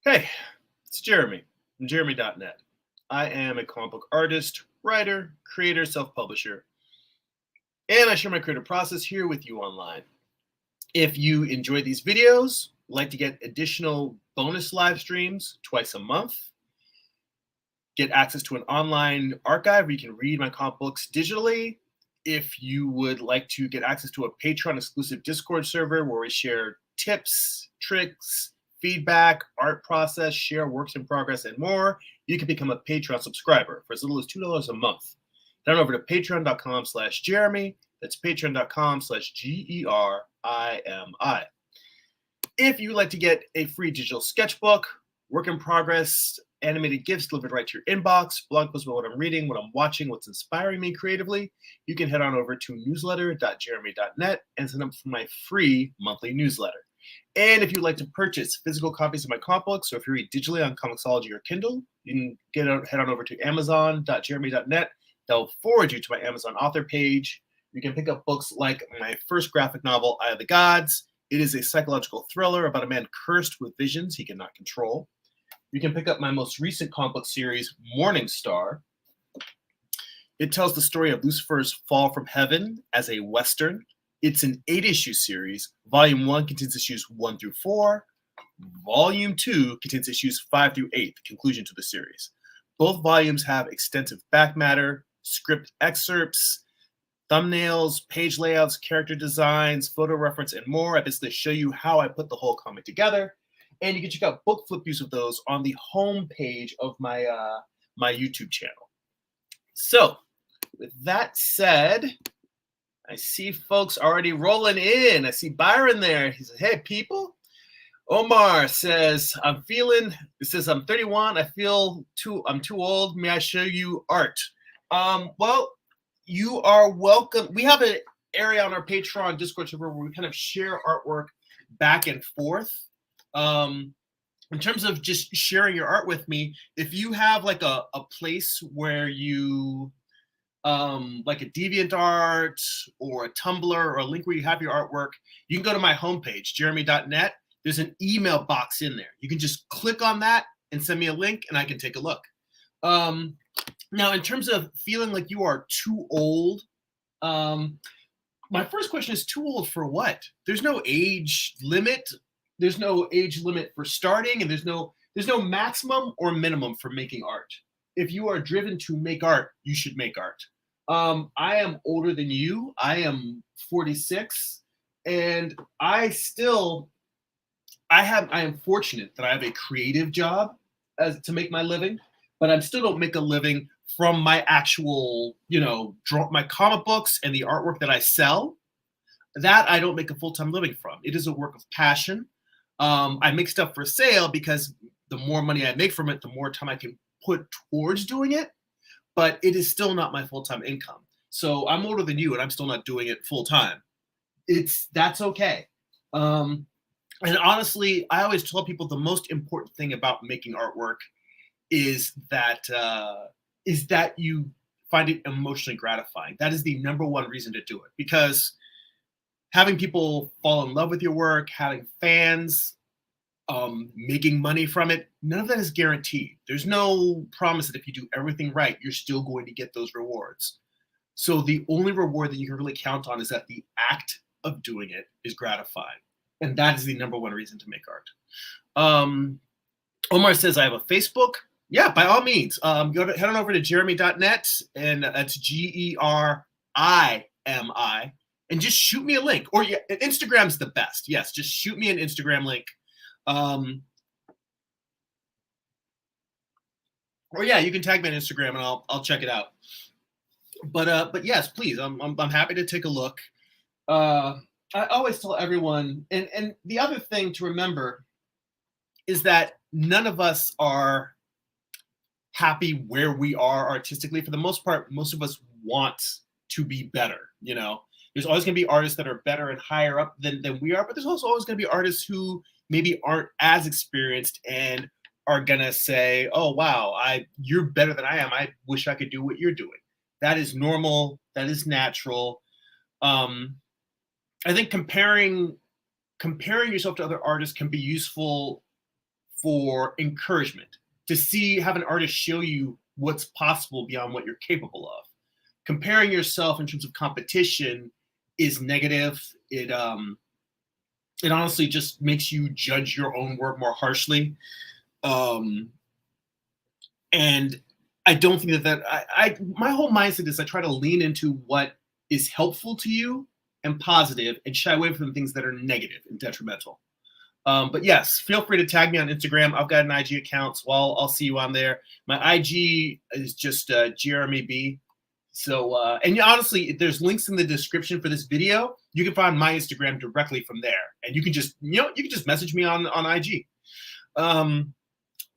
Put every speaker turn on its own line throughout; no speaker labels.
Hey, it's Jeremy from Jeremy.net. I am a comic book artist, writer, creator, self publisher, and I share my creative process here with you online. If you enjoy these videos, like to get additional bonus live streams twice a month, get access to an online archive where you can read my comic books digitally. If you would like to get access to a Patreon exclusive Discord server where we share tips, tricks, feedback, art process, share works in progress, and more, you can become a Patreon subscriber for as little as $2 a month. Head on over to patreon.com/Jeremy. That's patreon.com/GERIMI. If you would like to get a free digital sketchbook, work in progress, animated GIFs delivered right to your inbox, blog posts about what I'm reading, what I'm watching, what's inspiring me creatively, you can head on over to newsletter.jeremy.net and sign up for my free monthly newsletter. And if you'd like to purchase physical copies of my comic books, or if you read digitally on Comixology or Kindle, you can head on over to amazon.jeremy.net. They'll forward you to my Amazon author page. You can pick up books like my first graphic novel, Eye of the Gods. It is a psychological thriller about a man cursed with visions he cannot control. You can pick up my most recent comic book series, Morning Star. It tells the story of Lucifer's fall from heaven as a Western. It's an 8-issue series. Volume 1 contains issues 1 through 4. Volume 2 contains issues 5 through 8, the conclusion to the series. Both volumes have extensive back matter, script excerpts, thumbnails, page layouts, character designs, photo reference, and more. I basically show you how I put the whole comic together. And you can check out book flip views of those on the home page of my my YouTube channel. So, with that said, I see folks already rolling in. I see Byron there. He says, "Hey, people." Omar says, "I'm 31. I'm too old. May I show you art?" Well, you are welcome. We have an area on our Patreon Discord server where we kind of share artwork back and forth. In terms of just sharing your art with me, if you have like a place where you like a DeviantArt or a Tumblr or a link where you have your artwork, you can go to my homepage, jeremy.net. There's an email box in there. You can just click on that and send me a link and I can take a look. Now, in terms of feeling like you are too old, my first question is, too old for what? There's no age limit. There's no age limit for starting, and there's no maximum or minimum for making art. If you are driven to make art, you should make art. I am older than you. I am 46, and I am fortunate that I have a creative job to make my living, but I still don't make a living from my actual, my comic books and the artwork that I sell. That I don't make a full-time living from. It is a work of passion. I make stuff for sale because the more money I make from it, the more time I can put towards doing it, but it is still not my full-time income. So I'm older than you and I'm still not doing it full-time. That's okay. And honestly, I always tell people the most important thing about making artwork is that you find it emotionally gratifying. That is the number one reason to do it, because having people fall in love with your work, having fans, making money from it, none of that is guaranteed. There's no promise that if you do everything right, you're still going to get those rewards. So the only reward that you can really count on is that the act of doing it is gratifying. And that is the number one reason to make art. Omar says, I have a Facebook. Yeah, by all means, head on over to jeremy.net, and that's GERIMI, and just shoot me a link. Or Instagram's the best. Yes, just shoot me an Instagram link. Or yeah, you can tag me on Instagram and I'll check it out. But yes, please, I'm happy to take a look. I always tell everyone, and the other thing to remember is that none of us are happy where we are artistically. For the most part, most of us want to be better. There's always going to be artists that are better and higher up than we are, but there's also always going to be artists who maybe aren't as experienced and are going to say, oh, wow, you're better than I am. I wish I could do what you're doing. That is normal. That is natural. I think comparing yourself to other artists can be useful for encouragement, to have an artist show you what's possible beyond what you're capable of. Comparing yourself in terms of competition is negative. It honestly just makes you judge your own work more harshly. And I don't think that my whole mindset is I try to lean into what is helpful to you and positive, and shy away from things that are negative and detrimental. But yes, feel free to tag me on Instagram. I've got an IG account, so I'll see you on there. My IG is just GRMAB. So, and honestly, if there's links in the description for this video, you can find my Instagram directly from there, and you can just message me on IG.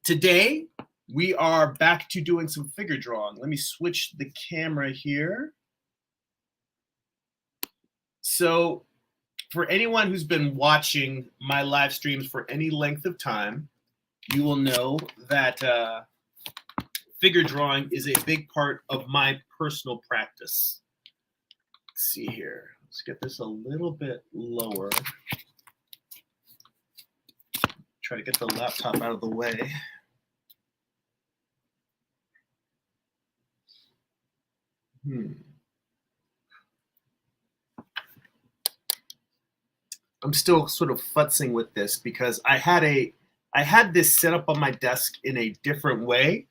Today we are back to doing some figure drawing. Let me switch the camera here. So for anyone who's been watching my live streams for any length of time, you will know that figure drawing is a big part of my personal practice. Let's see here. Let's get this a little bit lower. Try to get the laptop out of the way. I'm still sort of futzing with this because I had this set up on my desk in a different way,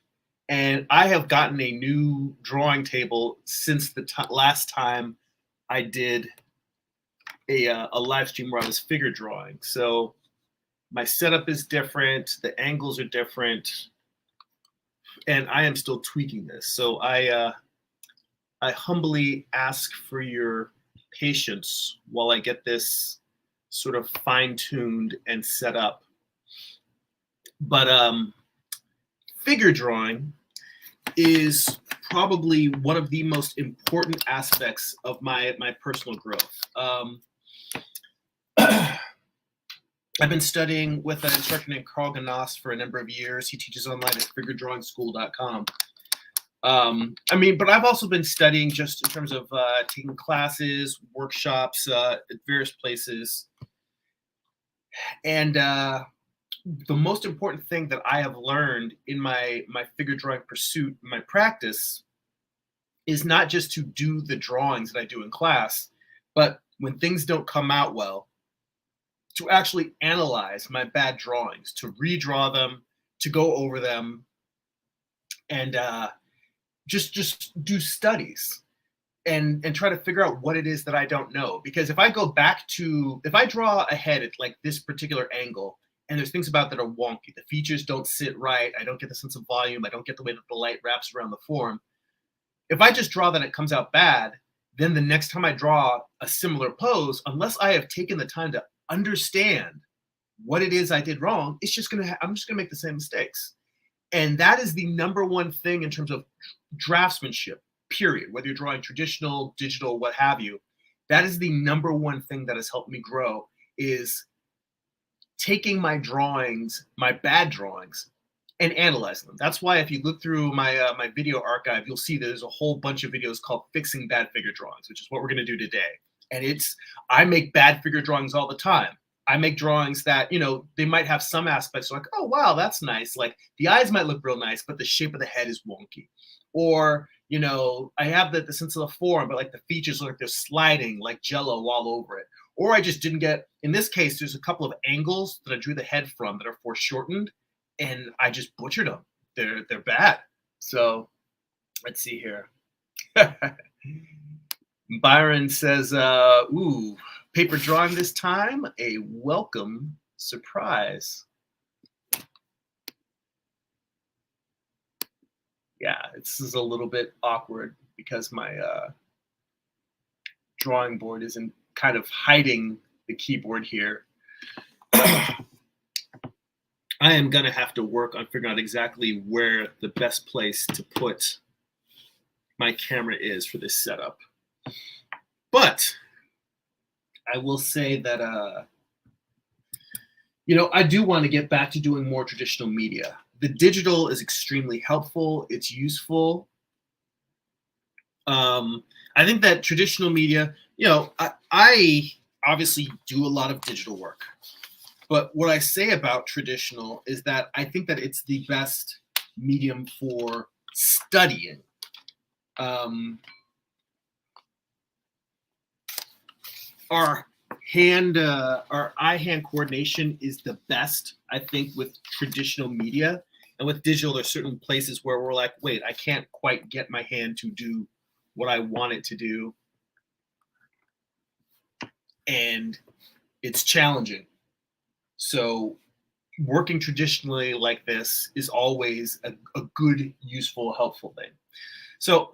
and I have gotten a new drawing table since the last time I did a live stream where I was figure drawing. So my setup is different, the angles are different, and I am still tweaking this. So I humbly ask for your patience while I get this sort of fine-tuned and set up. But figure drawing is probably one of the most important aspects of my personal growth. I've been studying with an instructor named Carl Ganas for a number of years. He teaches online at figuredrawingschool.com. But I've also been studying just in terms of taking classes, workshops at various places. And the most important thing that I have learned in my figure drawing pursuit, my practice, is not just to do the drawings that I do in class, but when things don't come out well, to actually analyze my bad drawings, to redraw them, to go over them, and just do studies and try to figure out what it is that I don't know. Because if I draw a head at like this particular angle, and there's things about that are wonky, the features don't sit right, I don't get the sense of volume, I don't get the way that the light wraps around the form. If I just draw that it comes out bad, then the next time I draw a similar pose, unless I have taken the time to understand what it is I did wrong, I'm just gonna make the same mistakes. And that is the number one thing in terms of draftsmanship, period. Whether you're drawing traditional, digital, what have you, that is the number one thing that has helped me grow, is taking my drawings, my bad drawings, and analyzing them. That's why if you look through my my video archive, you'll see there's a whole bunch of videos called Fixing Bad Figure Drawings, which is what we're going to do today. And I make bad figure drawings all the time. I make drawings that, they might have some aspects like, oh, wow, that's nice. Like the eyes might look real nice, but the shape of the head is wonky. Or, I have the sense of the form, but like the features look like they're sliding like Jello all over it. Or I just didn't get, in this case, there's a couple of angles that I drew the head from that are foreshortened, and I just butchered them. They're bad. So let's see here. Byron says, ooh, paper drawing this time, a welcome surprise. Yeah, this is a little bit awkward because my drawing board isn't kind of hiding the keyboard here. I am going to have to work on figuring out exactly where the best place to put my camera is for this setup. But I will say that, I do want to get back to doing more traditional media. The digital is extremely helpful. It's useful. I think that traditional media, I obviously do a lot of digital work. But what I say about traditional is that I think that it's the best medium for studying. Our eye-hand coordination is the best, I think, with traditional media. And with digital, there's certain places where we're like, wait, I can't quite get my hand to do what I want it to do. And it's challenging. So working traditionally like this is always a good, useful, helpful thing. So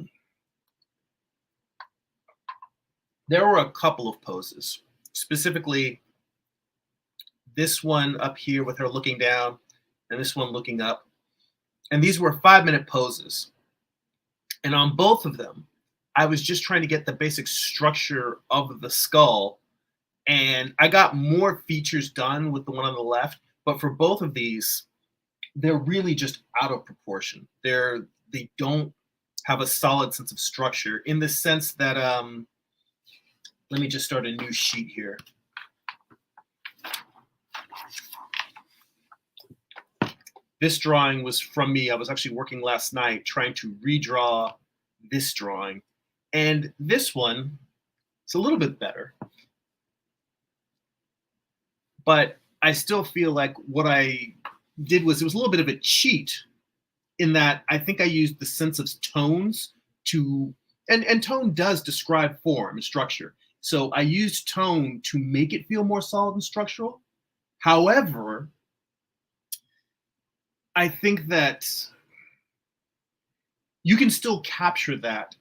there were a couple of poses, specifically this one up here with her looking down and this one looking up. And these were 5-minute poses. And on both of them, I was just trying to get the basic structure of the skull. And I got more features done with the one on the left. But for both of these, they're really just out of proportion. They don't have a solid sense of structure in the sense that, let me just start a new sheet here. This drawing was from me. I was actually working last night trying to redraw this drawing. And this one, it's a little bit better. But I still feel like what I did was, it was a little bit of a cheat in that I think I used the sense of tones to, and tone does describe form and structure. So I used tone to make it feel more solid and structural. However, I think that you can still capture that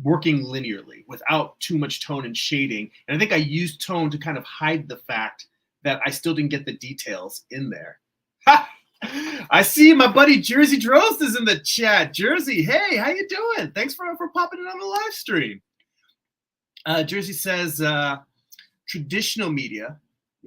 working linearly without too much tone and shading. And I think I used tone to kind of hide the fact that I still didn't get the details in there. Ha! I see my buddy Jersey Drost is in the chat. Jersey, hey, how you doing? Thanks for popping in on the live stream. Jersey says, traditional media.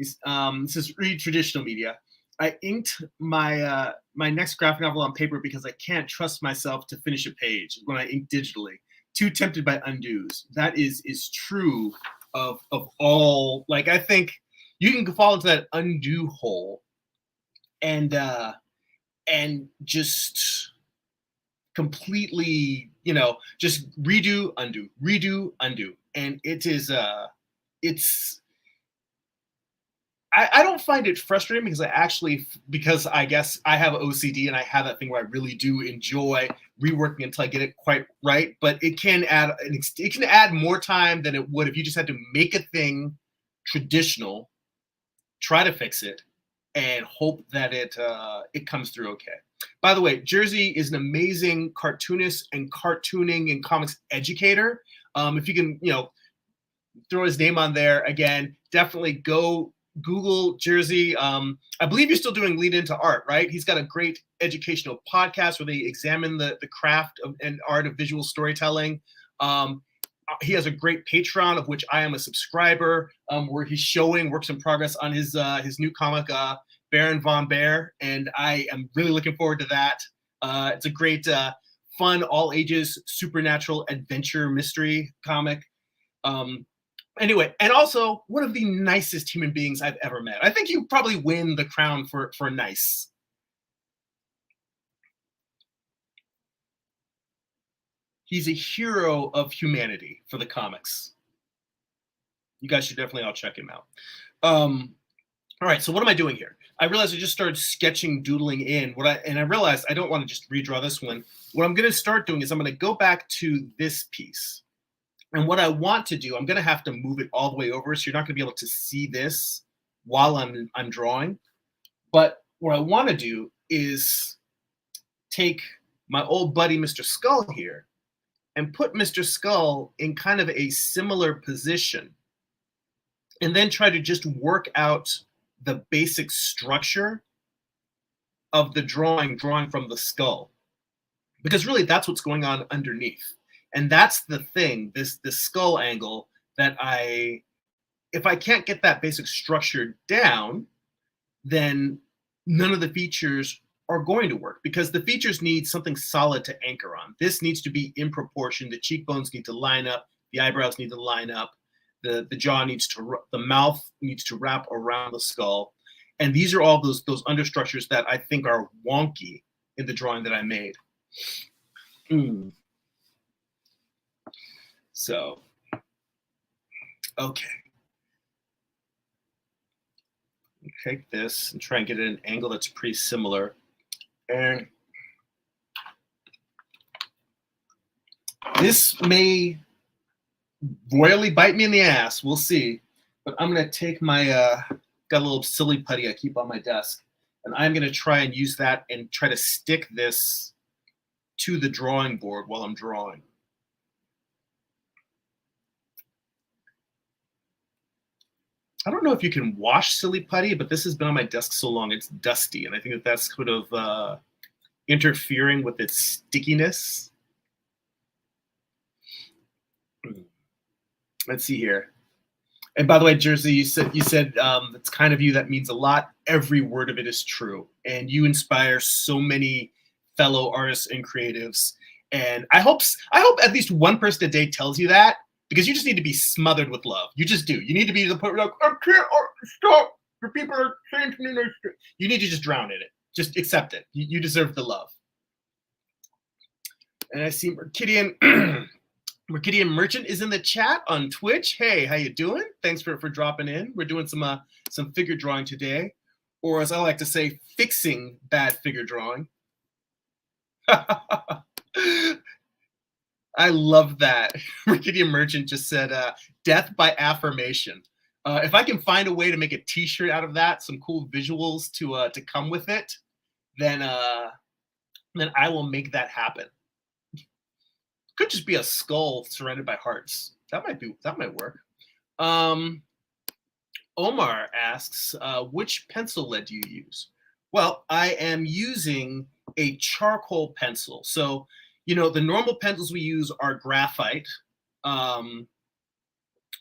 Says read traditional media. I inked my my next graphic novel on paper because I can't trust myself to finish a page when I ink digitally. Too tempted by undos. That is true of all. Like, I think you can fall into that undo hole and just completely, just redo, undo. And it is I don't find it frustrating because I guess I have OCD and I have that thing where I really do enjoy reworking until I get it quite right. But it can add more time than it would if you just had to make a thing traditional, try to fix it, and hope that it comes through okay. By the way, Jersey is an amazing cartoonist and cartooning and comics educator. If you can, throw his name on there again, definitely go Google Jersey. I believe you're still doing Lead Into Art, right? He's got a great educational podcast where they examine the craft and art of visual storytelling. He has a great Patreon of which I am a subscriber, where he's showing works in progress on his new comic, Baron Von Bear, and I am really looking forward to that. It's a great, fun, all ages supernatural adventure mystery comic. Anyway, and also one of the nicest human beings I've ever met. I think you probably win the crown for nice. He's a hero of humanity for the comics. You guys should definitely all check him out. All right, so what am I doing here? I realized I just started sketching, doodling in and I realized I don't want to just redraw this one. What I'm going to start doing is I'm going to go back to this piece. And what I want to do, I'm going to have to move it all the way over, so you're not going to be able to see this while I'm drawing. But what I want to do is take my old buddy Mr. Skull here and put Mr. Skull in kind of a similar position, and then try to just work out the basic structure of the drawing from the skull. Because really that's what's going on underneath. And that's the thing, this skull angle that if I can't get that basic structure down, then none of the features are going to work, because the features need something solid to anchor on. This needs to be in proportion. The cheekbones need to line up. The eyebrows need to line up. The jaw needs to, the mouth needs to wrap around the skull. And these are all those understructures that I think are wonky in the drawing that I made. So, okay. Take this and try and get it at an angle that's pretty similar. And this may royally bite me in the ass. We'll see. But I'm going to take my, got a little silly putty I keep on my desk. And I'm going to try and use that and try to stick this to the drawing board while I'm drawing. I don't know if you can wash silly putty, but this has been on my desk so long it's dusty. And I think that that's sort of interfering with its stickiness. Let's see here. And by the way, Jersey, you said it's kind of you. That means a lot. Every word of it is true, and you inspire so many fellow artists and creatives. And I hope at least one person a day tells you that, because you just need to be smothered with love. You just do. You need to be to the point where like, I can't stop. The people are saying to me, you need to just drown in it. Just accept it. You deserve the love. And I see Mercidian. Mercidian Merchant is in the chat on Twitch. Hey, how you doing? Thanks for dropping in. We're doing some figure drawing today, or as I like to say, fixing bad figure drawing. I love that. Mercidian Merchant just said, "Death by affirmation." If I can find a way to make a T-shirt out of that, some cool visuals to come with it, then I will make that happen. Could just be a skull surrounded by hearts. That might work. Omar asks, which pencil lead do you use? Well, I am using a charcoal pencil. So, you know, the normal pencils we use are graphite,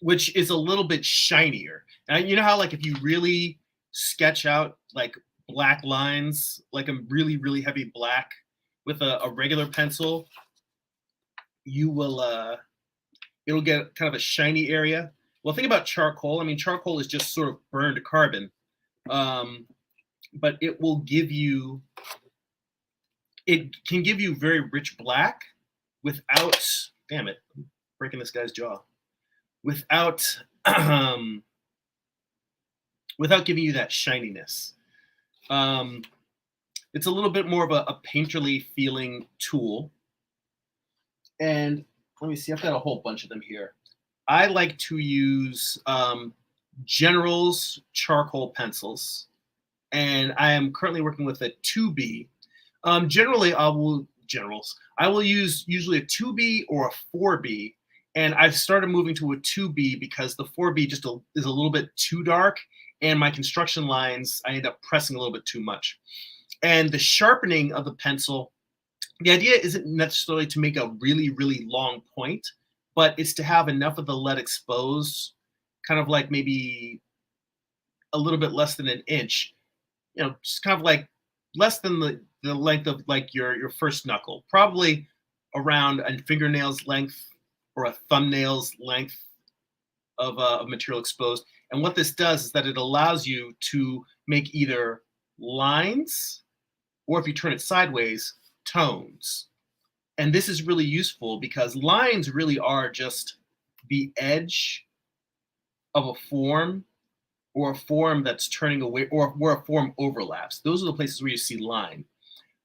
which is a little bit shinier. And you know how, like, if you really sketch out like black lines, like a really, really heavy black with a regular pencil, you will it'll get kind of a shiny area. Well, think about charcoal. I mean, charcoal is just sort of burned carbon, but it will give you, it can give you very rich black without, damn it, I'm breaking this guy's jaw, without without giving you that shininess. It's a little bit more of a painterly feeling tool. And let me see, I've got a whole bunch of them here. I like to use General's charcoal pencils, and I am currently working with a 2B. Generally, I will use usually a 2B or a 4B, and I've started moving to a 2B because the 4B just is a little bit too dark, and my construction lines, I end up pressing a little bit too much. And the sharpening of the pencil, the idea isn't necessarily to make a really, really long point, but it's to have enough of the lead exposed, kind of like maybe a little bit less than an inch, you know, just kind of like less than the length of like your first knuckle, probably around a fingernail's length or a thumbnail's length of material exposed. And what this does is that it allows you to make either lines, or if you turn it sideways, tones. And this is really useful because lines really are just the edge of a form, or a form that's turning away, or where a form overlaps. Those are the places where you see line.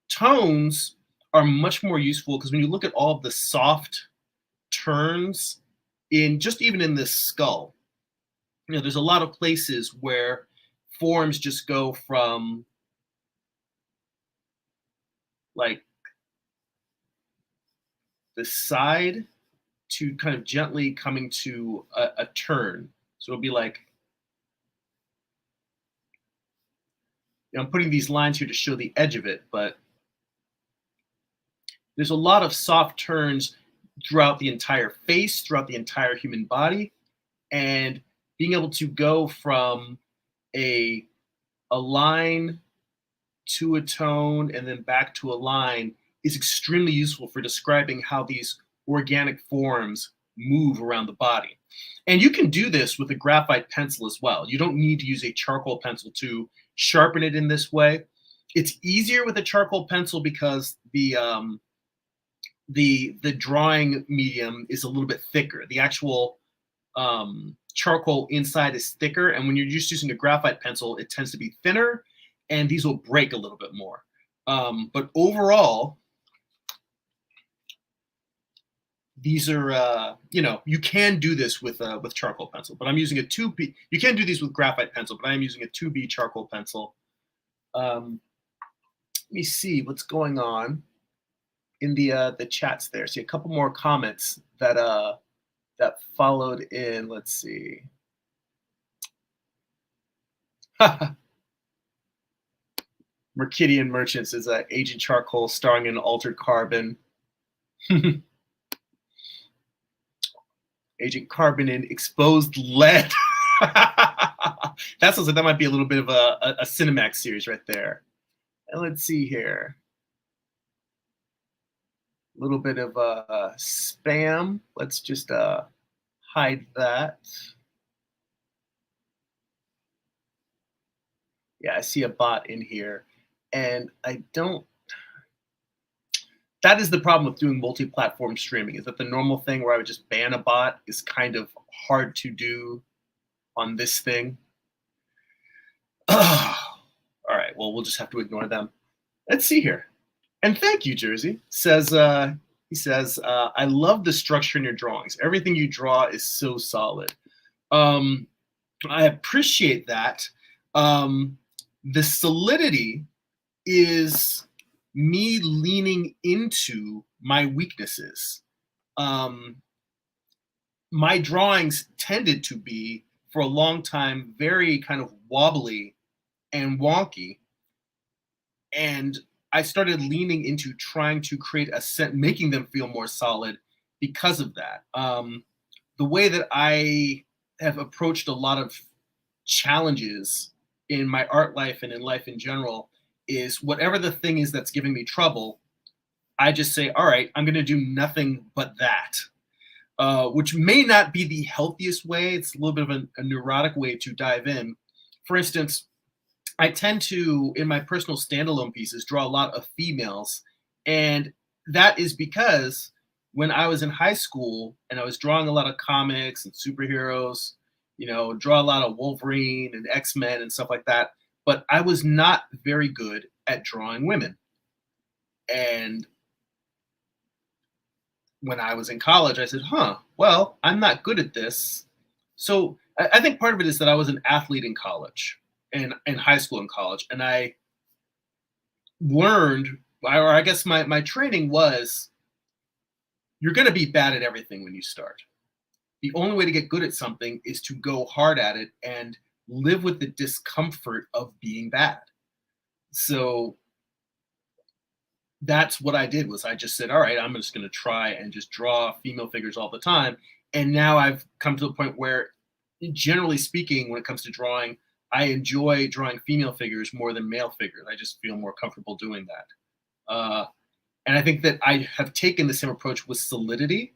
Tones are much more useful because when you look at all of the soft turns in just even in this skull, you know, there's a lot of places where forms just go from like the side to kind of gently coming to a turn. So it'll be like, you know, I'm putting these lines here to show the edge of it, but there's a lot of soft turns throughout the entire face, throughout the entire human body, and being able to go from a line to a tone and then back to a line is extremely useful for describing how these organic forms move around the body. And you can do this with a graphite pencil as well. You don't need to use a charcoal pencil to sharpen it in this way. It's easier with a charcoal pencil because the drawing medium is a little bit thicker. The actual charcoal inside is thicker, and when you're just using a graphite pencil, it tends to be thinner, and these will break a little bit more. But overall, these are you can do this with charcoal pencil, but I'm using a 2B. You can do these with graphite pencil, but I'm using a 2B charcoal pencil. Let me see what's going on in the chats there. See a couple more comments that followed in. Let's see. Mercidian Merchants is Agent Charcoal starring in Altered Carbon. Agent Carbon in Exposed Lead. That sounds like that might be a little bit of a Cinemax series right there. And let's see here. A little bit of spam. Let's just hide that. Yeah, I see a bot in here, and I don't. That is the problem with doing multi-platform streaming, is that the normal thing where I would just ban a bot is kind of hard to do on this thing. All right, well, we'll just have to ignore them. Let's see here. And thank you, Jersey. He says, I love the structure in your drawings. Everything you draw is so solid. I appreciate that. The solidity is me leaning into my weaknesses. My drawings tended to be, for a long time, very kind of wobbly and wonky. And I started leaning into trying to create a set, making them feel more solid because of that. The way that I have approached a lot of challenges in my art life and in life in general is whatever the thing is that's giving me trouble, I just say, all right, I'm going to do nothing but that, which may not be the healthiest way. It's a little bit of a neurotic way to dive in. For instance, I tend to, in my personal standalone pieces, draw a lot of females. And that is because when I was in high school and I was drawing a lot of comics and superheroes, draw a lot of Wolverine and X-Men and stuff like that, but I was not very good at drawing women. And when I was in college, I said, well, I'm not good at this. So I think part of it is that I was an athlete in college and in high school and college. And I learned, or I guess my training was, you're going to be bad at everything when you start. The only way to get good at something is to go hard at it and live with the discomfort of being bad. So that's what I did. Was I just said, all right, I'm just going to try and just draw female figures all the time. And now I've come to the point where, generally speaking, when it comes to drawing, I enjoy drawing female figures more than male figures. I just feel more comfortable doing that. And I think that I have taken the same approach with solidity,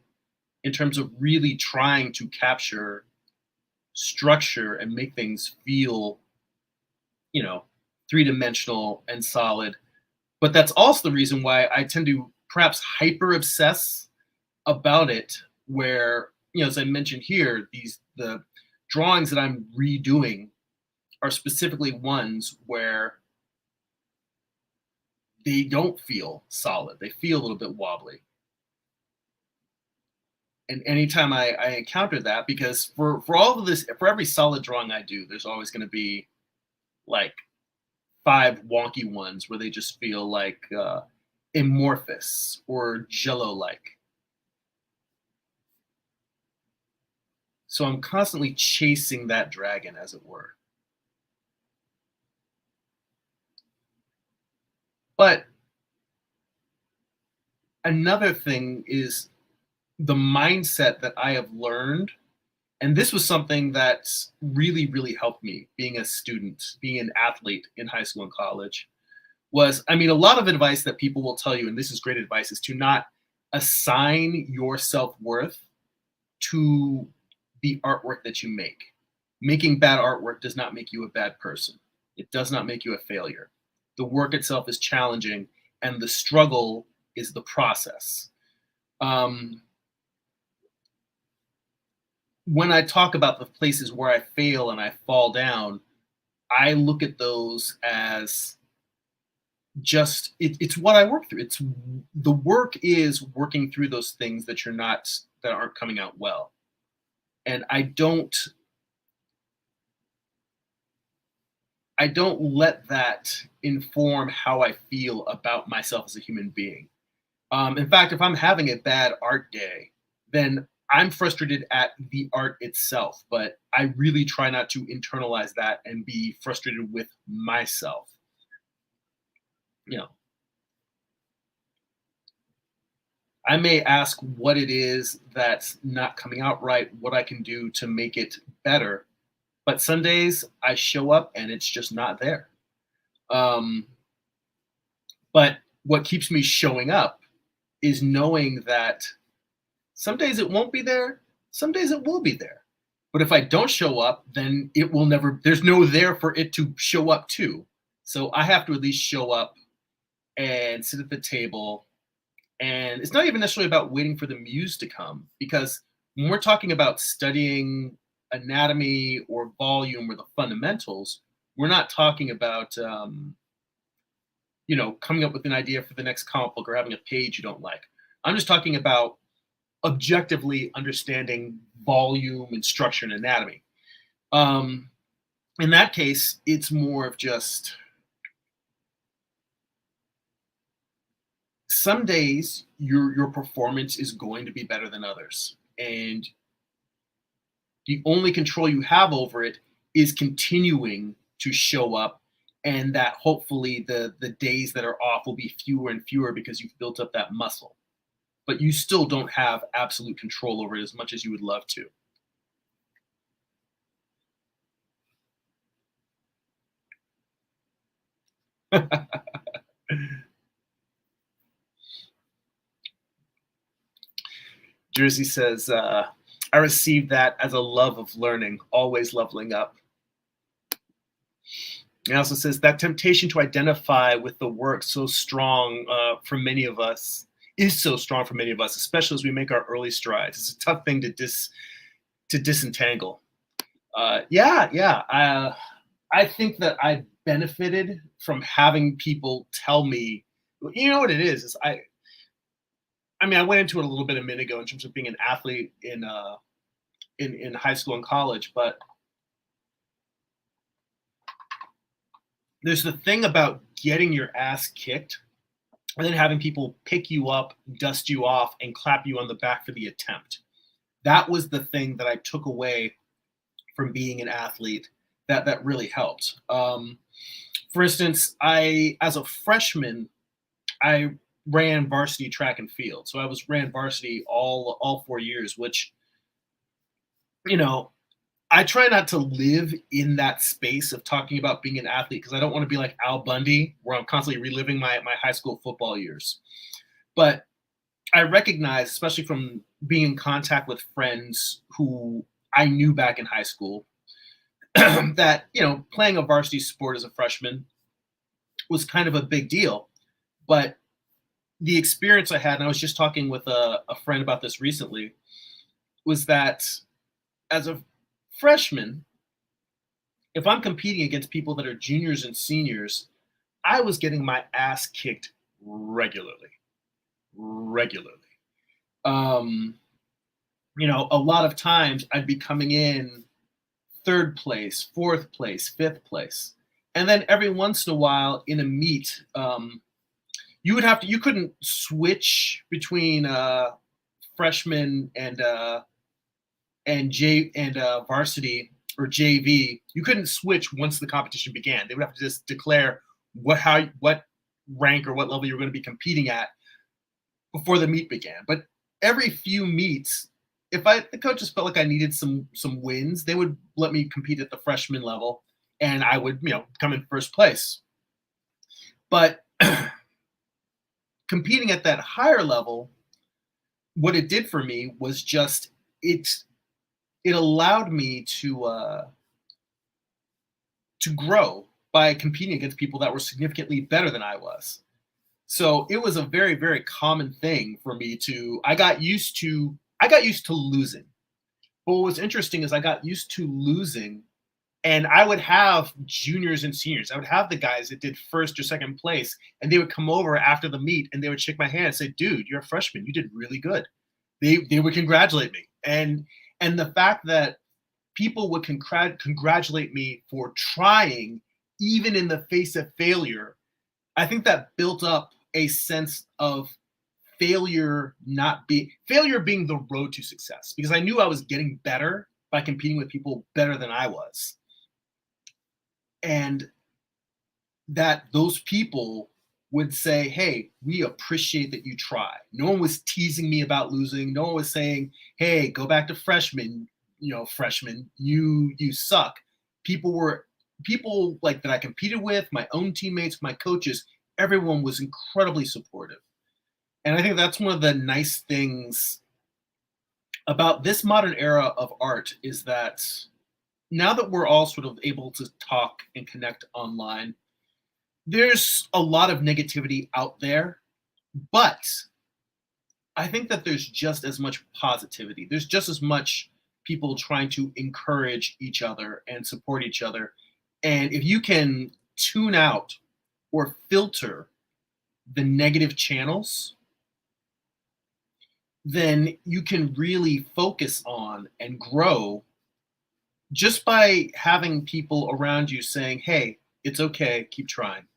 in terms of really trying to capture structure and make things feel, three-dimensional and solid. But that's also the reason why I tend to perhaps hyper obsess about it, where, as I mentioned here, the drawings that I'm redoing are specifically ones where they don't feel solid. They feel a little bit wobbly. And anytime I encounter that, because for all of this, for every solid drawing I do, there's always going to be like 5 wonky ones where they just feel like amorphous or jello-like. So I'm constantly chasing that dragon, as it were. But another thing is the mindset that I have learned, and this was something that's really, really helped me being a student, being an athlete in high school and college, was, a lot of advice that people will tell you, and this is great advice, is to not assign your self-worth to the artwork that you make. Making bad artwork does not make you a bad person. It does not make you a failure. The work itself is challenging, and the struggle is the process. Um, when I talk about the places where I fail and I fall down, I look at those as just it's what I work through. It's the work is working through those things that aren't coming out well. And I don't let that inform how I feel about myself as a human being. In fact, if I'm having a bad art day, then I'm frustrated at the art itself, but I really try not to internalize that and be frustrated with myself. You know, I may ask what it is that's not coming out right, what I can do to make it better. But some days I show up and it's just not there. Um, but what keeps me showing up is knowing that some days it won't be there, some days it will be there. But if I don't show up, then it will never, there's no there for it to show up to. So I have to at least show up and sit at the table. And it's not even necessarily about waiting for the muse to come, because when we're talking about studying anatomy or volume or the fundamentals, we're not talking about, coming up with an idea for the next comic book or having a page you don't like. I'm just talking about objectively understanding volume and structure and anatomy. Um, in that case, it's more of just some days your performance is going to be better than others, and the only control you have over it is continuing to show up, and that hopefully the days that are off will be fewer and fewer because you've built up that muscle, but you still don't have absolute control over it as much as you would love to. Jersey says, I received that as a love of learning, always leveling up. He also says that temptation to identify with the work so strong for many of us is so strong for many of us, especially as we make our early strides. It's a tough thing to disentangle. Yeah. I think that I benefited from having people tell me, you know what it is I mean, I went into it a little bit a minute ago in terms of being an athlete in high school and college, but there's the thing about getting your ass kicked and then having people pick you up, dust you off, and clap you on the back for the attempt. That was the thing that I took away from being an athlete that really helped. For instance, as a freshman, I ran varsity track and field. So ran varsity all 4 years, which, you know, I try not to live in that space of talking about being an athlete because I don't want to be like Al Bundy, where I'm constantly reliving my high school football years. But I recognize, especially from being in contact with friends who I knew back in high school, that, playing a varsity sport as a freshman was kind of a big deal. But the experience I had, and I was just talking with a friend about this recently, was that as a freshman, if I'm competing against people that are juniors and seniors, I was getting my ass kicked regularly. Regularly. Um, a lot of times I'd be coming in third place, fourth place, fifth place. And then every once in a while in a meet, you couldn't switch between freshman and varsity or JV. You couldn't switch once the competition began. They would have to just declare what rank or what level you were going to be competing at before the meet began. But every few meets, if the coaches felt like I needed some wins, they would let me compete at the freshman level, and I would come in first place. But competing at that higher level, what it did for me was just it allowed me to grow by competing against people that were significantly better than I was. So it was a very, very common thing for me to, I got used to losing. But what was interesting is I got used to losing, and I would have juniors and seniors. I would have the guys that did first or second place, and they would come over after the meet and they would shake my hand and say, "Dude, you're a freshman. You did really good." They would congratulate me, and the fact that people would congratulate me for trying, even in the face of failure, I think that built up a sense of failure being the road to success, because I knew I was getting better by competing with people better than I was, and that those people would say, "Hey, we appreciate that you try." No one was teasing me about losing. No one was saying, "Hey, go back to freshman, freshman, you suck." People like that I competed with, my own teammates, my coaches, everyone was incredibly supportive. And I think that's one of the nice things about this modern era of art, is that now that we're all sort of able to talk and connect online, there's a lot of negativity out there, but I think that there's just as much positivity. There's just as much people trying to encourage each other and support each other. And if you can tune out or filter the negative channels, then you can really focus on and grow just by having people around you saying, "Hey, it's okay, keep trying."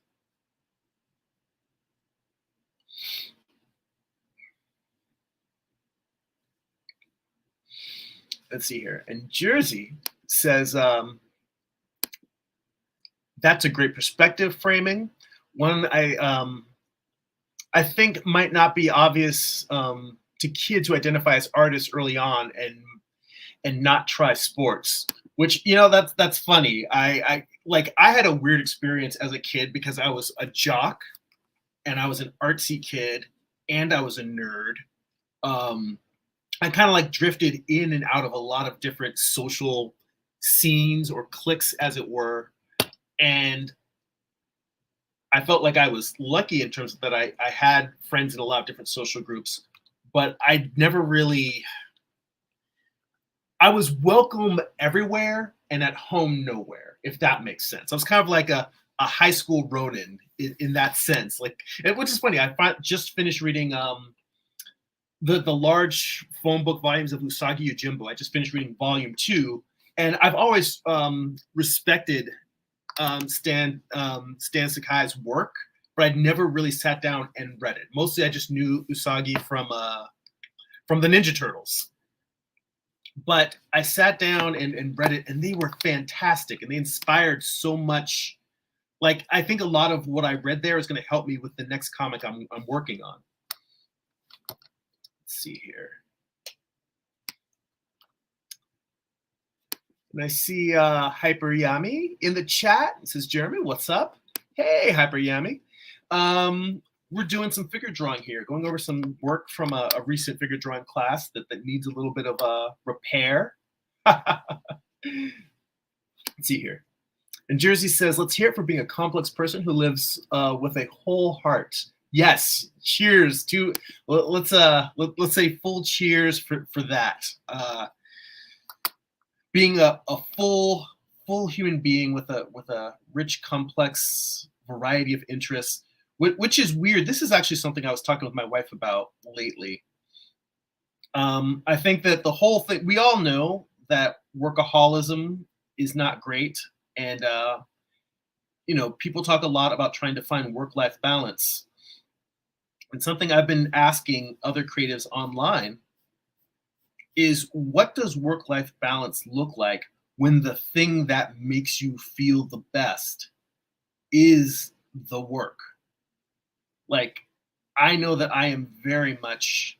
Let's see here. And Jersey says, "That's a great perspective framing. One I think might not be obvious to kids who identify as artists early on and not try sports." Which, that's funny. I had a weird experience as a kid because I was a jock and I was an artsy kid and I was a nerd. I kind of like drifted in and out of a lot of different social scenes or cliques, as it were. And I felt like I was lucky in terms of that I had friends in a lot of different social groups, but I never really, I was welcome everywhere and at home nowhere, if that makes sense. I was kind of like a high school Ronin in that sense. Like, which is funny. Just finished reading the large phone book volumes of Usagi Yojimbo. I just finished reading volume 2, and I've always respected Stan Sakai's work, but I'd never really sat down and read it. Mostly, I just knew Usagi from the Ninja Turtles. But I sat down and read it, and they were fantastic, and they inspired so much. Like, I think a lot of what I read there is going to help me with the next comic I'm working on. Let's see here. And I see Hyper Yami in the chat. It says, "Jeremy, what's up?" Hey, Hyper Yami. We're doing some figure drawing here, going over some work from a recent figure drawing class that needs a little bit of repair. Let's see here. And Jersey says, "Let's hear it for being a complex person who lives with a whole heart." Yes, cheers to. Let's say full cheers for that. Being a full human being with a rich, complex variety of interests, which is weird. This is actually something I was talking with my wife about lately. I think that the whole thing, we all know that workaholism is not great, and people talk a lot about trying to find work-life balance. And something I've been asking other creatives online is, what does work-life balance look like when the thing that makes you feel the best is the work? Like, I know that I am very much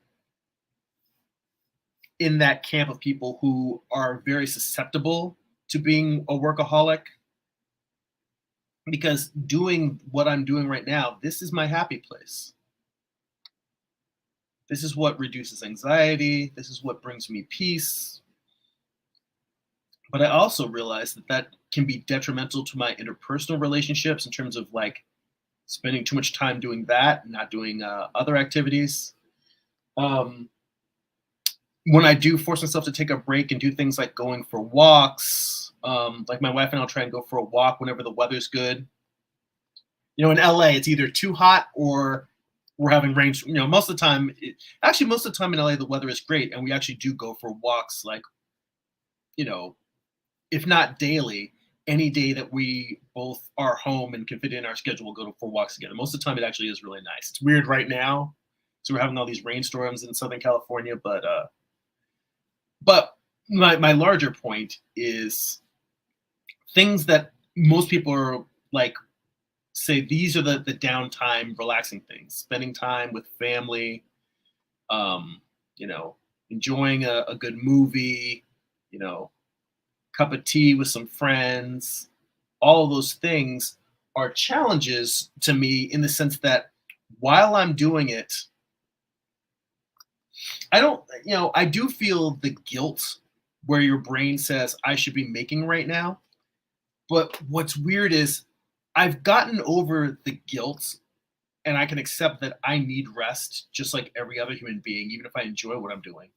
in that camp of people who are very susceptible to being a workaholic, because doing what I'm doing right now, this is my happy place. This is what reduces anxiety. This is what brings me peace. But I also realize that can be detrimental to my interpersonal relationships in terms of like spending too much time doing that and not doing other activities. Um, when I do force myself to take a break and do things like going for walks, like my wife and I'll try and go for a walk whenever the weather's good. You know, in LA, it's either too hot or we're having rain. You know, most of the time, actually, most of the time in LA, the weather is great, and we actually do go for walks. Like, you know, if not daily, any day that we both are home and can fit in our schedule, we'll go for walks together. Most of the time, it actually is really nice. It's weird right now, so we're having all these rainstorms in Southern California, but my larger point is things that most people are like say these are the downtime relaxing things, spending time with family, you know, enjoying a good movie, you know, cup of tea with some friends. All of those things are challenges to me in the sense that while I'm doing it, I don't, you know, I do feel the guilt where your brain says I should be making right now. But what's weird is I've gotten over the guilt and I can accept that I need rest just like every other human being, even if I enjoy what I'm doing.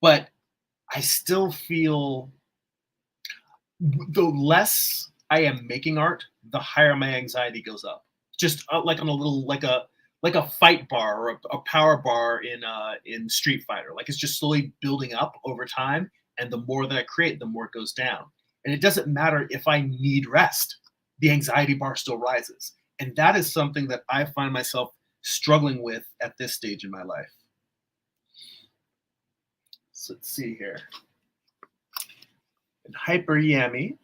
But I still feel the less I am making art, the higher my anxiety goes up. Just like on a little like a fight bar or a power bar in Street Fighter. Like it's just slowly building up over time, and the more that I create, the more it goes down. And it doesn't matter if I need rest, the anxiety bar still rises. And that is something that I find myself struggling with at this stage in my life. So let's see here. And Hyper Yami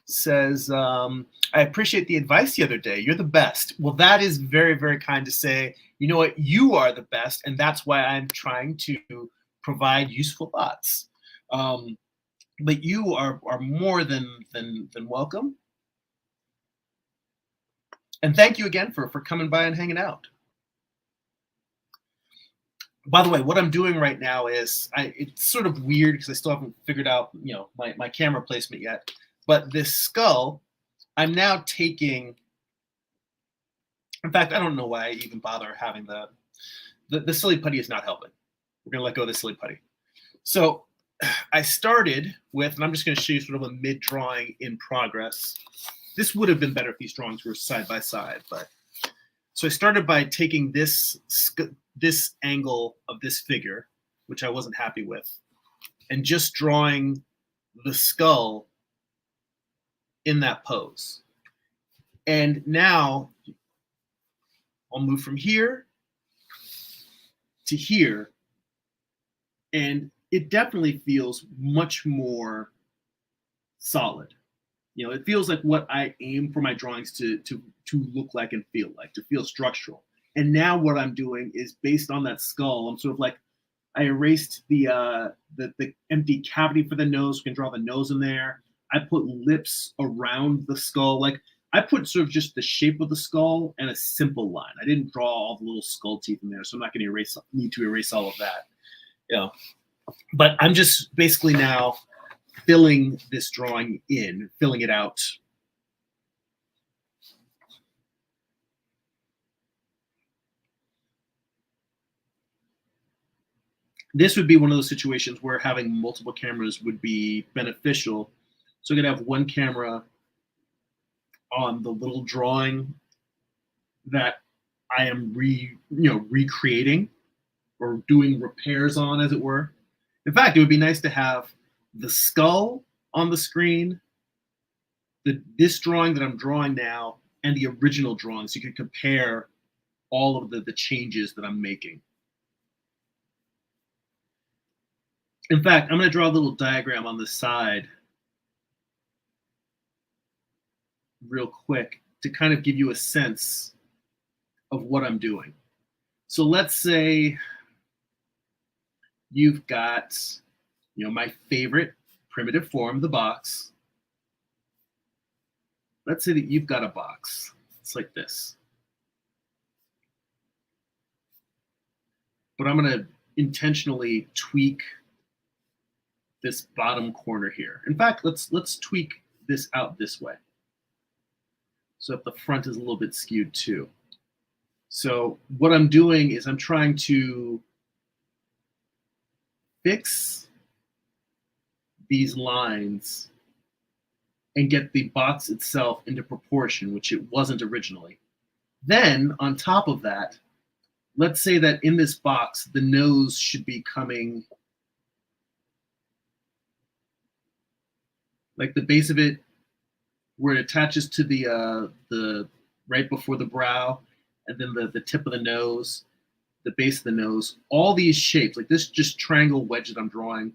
says, I appreciate the advice the other day. You're the best. Well, that is very, very kind to say. You know what? You are the best. And that's why I'm trying to provide useful thoughts. But you are more than welcome. And thank you again for coming by and hanging out. By the way, what I'm doing right now is it's sort of weird because I still haven't figured out, you know, my camera placement yet. But this skull, I'm now taking. In fact, I don't know why I even bother having the silly putty is not helping. We're gonna let go of the silly putty. So I started with, and I'm just going to show you sort of a mid drawing in progress. This would have been better if these drawings were side by side, but so I started by taking this angle of this figure, which I wasn't happy with, and just drawing the skull in that pose. And now I'll move from here to here, and it definitely feels much more solid. You know, it feels like what I aim for my drawings to look like and feel like, to feel structural. And now what I'm doing is based on that skull. I'm sort of like, I erased the empty cavity for the nose. We can draw the nose in there. I put lips around the skull. Like I put sort of just the shape of the skull and a simple line. I didn't draw all the little skull teeth in there, so I'm not going to need to erase all of that. You know, but I'm just basically now filling this drawing in, filling it out. This would be one of those situations where having multiple cameras would be beneficial. So I'm gonna have one camera on the little drawing that I am recreating or doing repairs on, as it were. In fact, it would be nice to have the skull on the screen, this drawing that I'm drawing now, and the original drawing, so you can compare all of the changes that I'm making. In fact, I'm going to draw a little diagram on the side real quick to kind of give you a sense of what I'm doing. So let's say you've got, my favorite primitive form, the box. Let's say that you've got a box. It's like this. But I'm going to intentionally tweak this bottom corner here. In fact, let's tweak this out this way. So if the front is a little bit skewed too. So what I'm doing is I'm trying to fix these lines and get the box itself into proportion, which it wasn't originally. Then on top of that, let's say that in this box, the nose should be coming like the base of it, where it attaches to the right before the brow, and then the tip of the nose, the base of the nose, all these shapes, like this just triangle wedge that I'm drawing,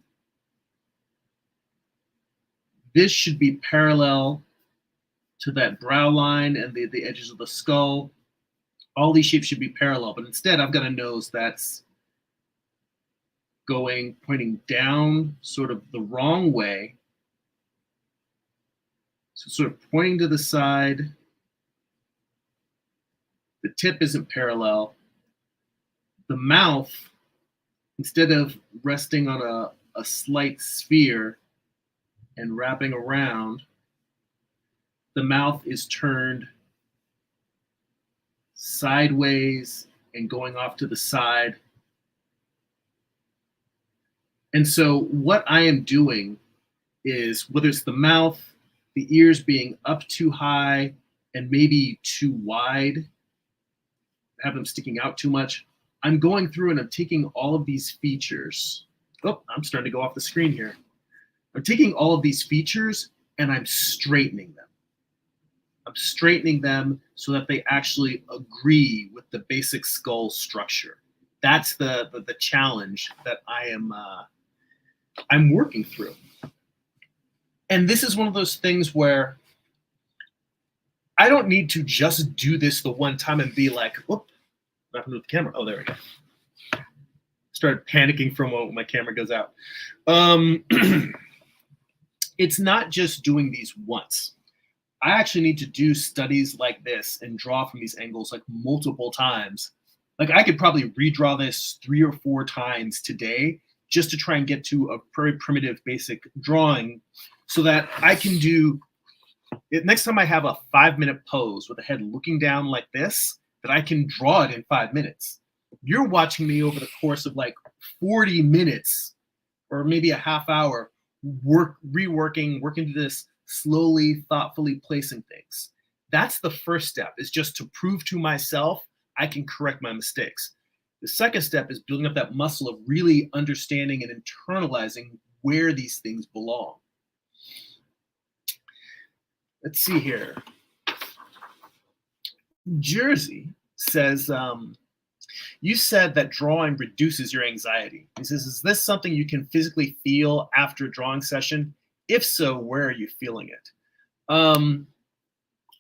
this should be parallel to that brow line and the edges of the skull. All these shapes should be parallel, but instead I've got a nose that's pointing down sort of the wrong way. So sort of pointing to the side. The tip isn't parallel. The mouth, instead of resting on a slight sphere and wrapping around, the mouth is turned sideways and going off to the side. And so what I am doing is, whether it's the mouth, the ears being up too high and maybe too wide, have them sticking out too much, I'm going through and I'm taking all of these features. Oh, I'm starting to go off the screen here. I'm taking all of these features and I'm straightening them. I'm straightening them so that they actually agree with the basic skull structure. That's the challenge that I'm working through. And this is one of those things where I don't need to just do this the one time and be like, whoop, what happened with the camera? Oh, there we go. Started panicking for a moment when my camera goes out. It's not just doing these once. I actually need to do studies like this and draw from these angles like multiple times. Like I could probably redraw this 3 or 4 times today just to try and get to a very primitive basic drawing so that I can do it next time I have a 5-minute pose with the head looking down like this, that I can draw it in 5 minutes. You're watching me over the course of like 40 minutes or maybe a half hour working to this, slowly, thoughtfully placing things. That's the first step, is just to prove to myself I can correct my mistakes. The second step is building up that muscle of really understanding and internalizing where these things belong. Let's see here. Jersey says, you said that drawing reduces your anxiety. He says, is this something you can physically feel after a drawing session? If so, where are you feeling it?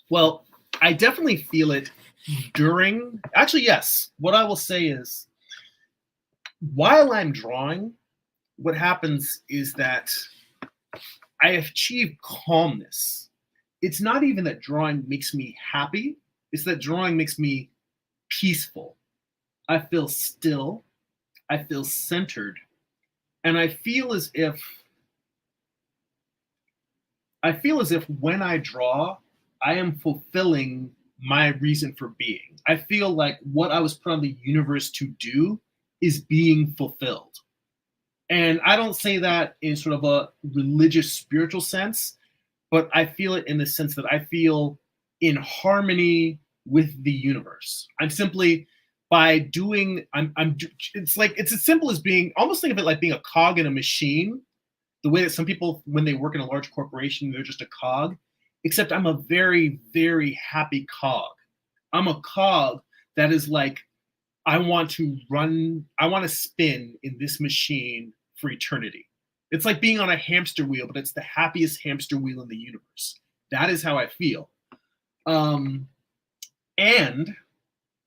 Well, I definitely feel it during, actually, yes. What I will say is, while I'm drawing, what happens is that I achieve calmness. It's not even that drawing makes me happy. It's that drawing makes me peaceful. I feel still. I feel centered. And I feel as if when I draw, I am fulfilling my reason for being. I feel like what I was put on the universe to do is being fulfilled. And I don't say that in sort of a religious, spiritual sense, but I feel it in the sense that I feel in harmony with the universe. I'm simply, by doing, it's like, it's as simple as being, almost think of it like being a cog in a machine, the way that some people, when they work in a large corporation, they're just a cog, except I'm a very, very happy cog. I'm a cog that is like, I want to spin in this machine for eternity. It's like being on a hamster wheel, but it's the happiest hamster wheel in the universe. That is how I feel. And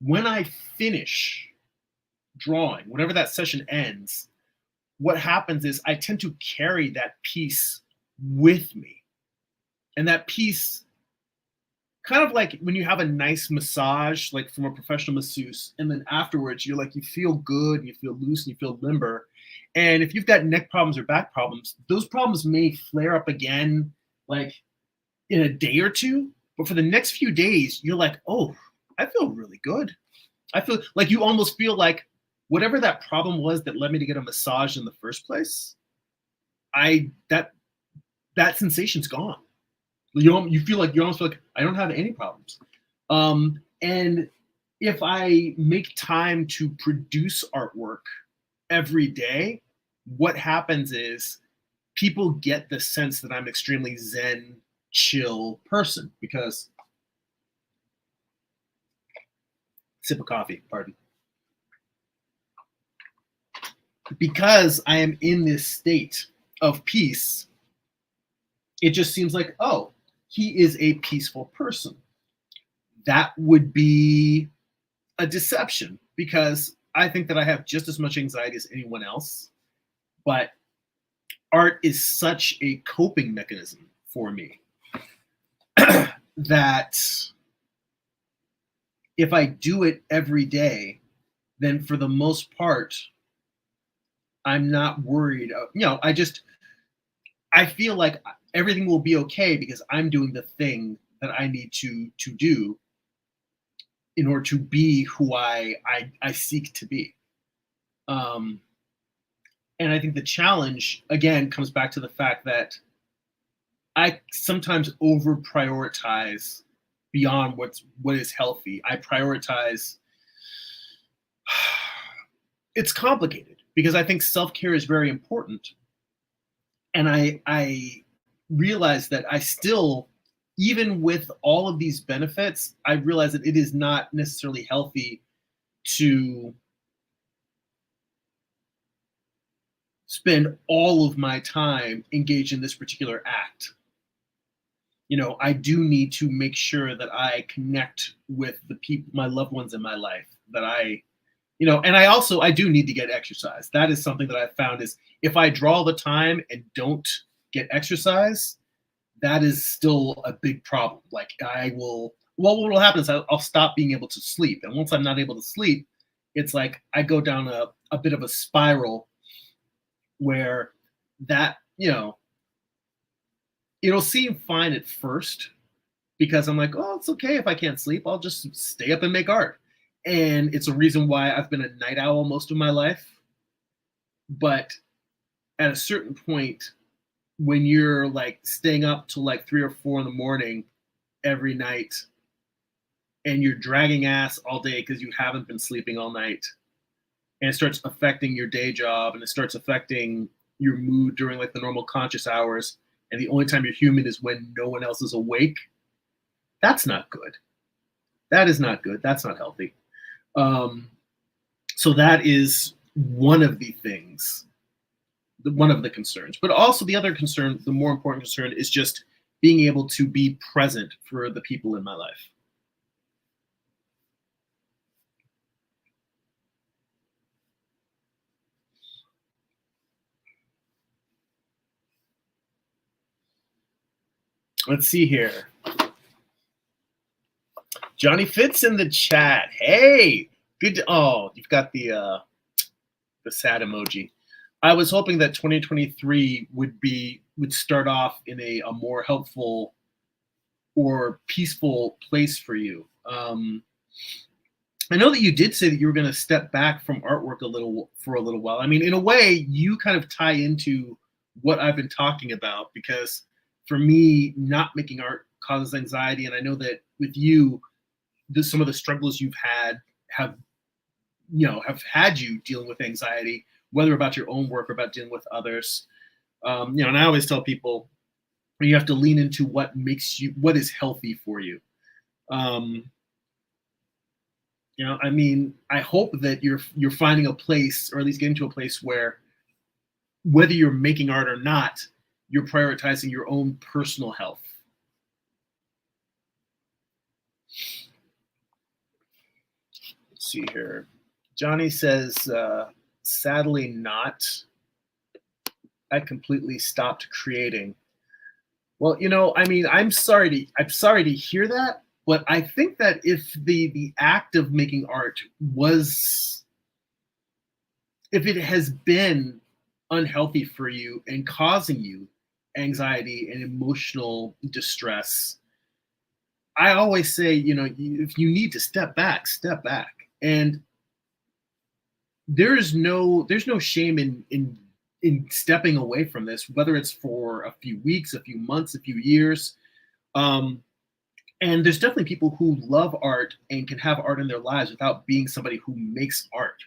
when I finish drawing, whenever that session ends, what happens is I tend to carry that piece with me. And that piece, kind of like when you have a nice massage, like from a professional masseuse, and then afterwards you're like, you feel good, and you feel loose, and you feel limber. And if you've got neck problems or back problems, those problems may flare up again. Like in a day or two, but for the next few days, you're like, oh, I feel really good. I feel like you almost feel like whatever that problem was that led me to get a massage in the first place, I that sensation's gone. You feel like you almost feel like I don't have any problems. And if I make time to produce artwork every day, what happens is people get the sense that I'm extremely zen, chill person because sip of coffee, pardon. Because I am in this state of peace, it just seems like, oh, he is a peaceful person. That would be a deception because I think that I have just as much anxiety as anyone else. But art is such a coping mechanism for me that if I do it every day, then for the most part, I'm not worried. I feel like everything will be okay because I'm doing the thing that I need to do in order to be who I seek to be. Um, and I think the challenge again comes back to the fact that I sometimes over prioritize beyond what is healthy. I prioritize. It's complicated because I think self-care is very important, and I realize that I still, even with all of these benefits, I realize that it is not necessarily healthy to spend all of my time engaged in this particular act. I do need to make sure that I connect with the people, my loved ones in my life, that and I do need to get exercise. That is something that I've found is if I draw the time and don't get exercise, that is still a big problem. Like what will happen is I'll stop being able to sleep. And once I'm not able to sleep, it's like I go down a bit of a spiral where that, it'll seem fine at first because I'm like, oh, it's okay if I can't sleep. I'll just stay up and make art. And it's a reason why I've been a night owl most of my life. But at a certain point, when you're like staying up till like 3 or 4 in the morning every night and you're dragging ass all day because you haven't been sleeping all night, and it starts affecting your day job and it starts affecting your mood during like the normal conscious hours, and the only time you're human is when no one else is awake, that's not good. That is not good. That's not healthy. So that is one of the things, one of the concerns. But also the other concern, the more important concern, is just being able to be present for the people in my life. Let's see here. Johnny Fitz in the chat. Hey, good. Oh, you've got the sad emoji. I was hoping that 2023 would start off in a more helpful or peaceful place for you. I know that you did say that you were going to step back from artwork for a little while. I mean, in a way, you kind of tie into what I've been talking about because for me, not making art causes anxiety, and I know that with you, some of the struggles you've had have had you dealing with anxiety, whether about your own work or about dealing with others. And I always tell people you have to lean into what is healthy for you. I mean, I hope that you're finding a place, or at least getting to a place where, whether you're making art or not, you're prioritizing your own personal health. Let's see here. Johnny says, sadly not. I completely stopped creating. Well, I mean, I'm sorry to hear that, but I think that if the act of making art if it has been unhealthy for you and causing you anxiety and emotional distress, I always say, if you need to step back, step back. And there's no shame in stepping away from this, whether it's for a few weeks, a few months, a few years. Um, and there's definitely people who love art and can have art in their lives without being somebody who makes art.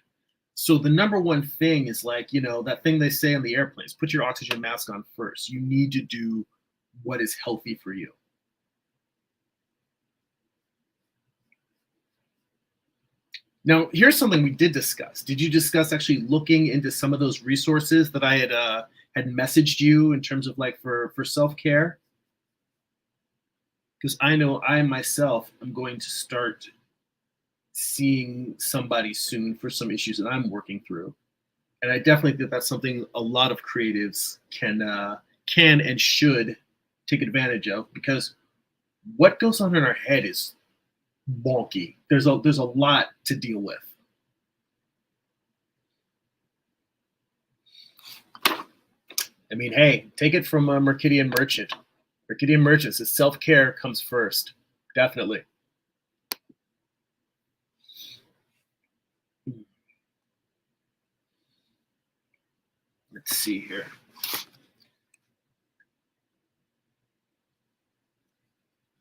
So the number one thing is like, that thing they say on the airplanes, put your oxygen mask on first. You need to do what is healthy for you. Now, here's something we did discuss. Did you discuss actually looking into some of those resources that I had messaged you in terms of like for self-care? Because I know I myself am going to start seeing somebody soon for some issues that I'm working through. And I definitely think that's something a lot of creatives can and should take advantage of, because what goes on in our head is wonky. There's a lot to deal with. I mean, hey, take it from a Mercidian Merchant. Mercidian Merchant says self-care comes first. Definitely. Let's see here.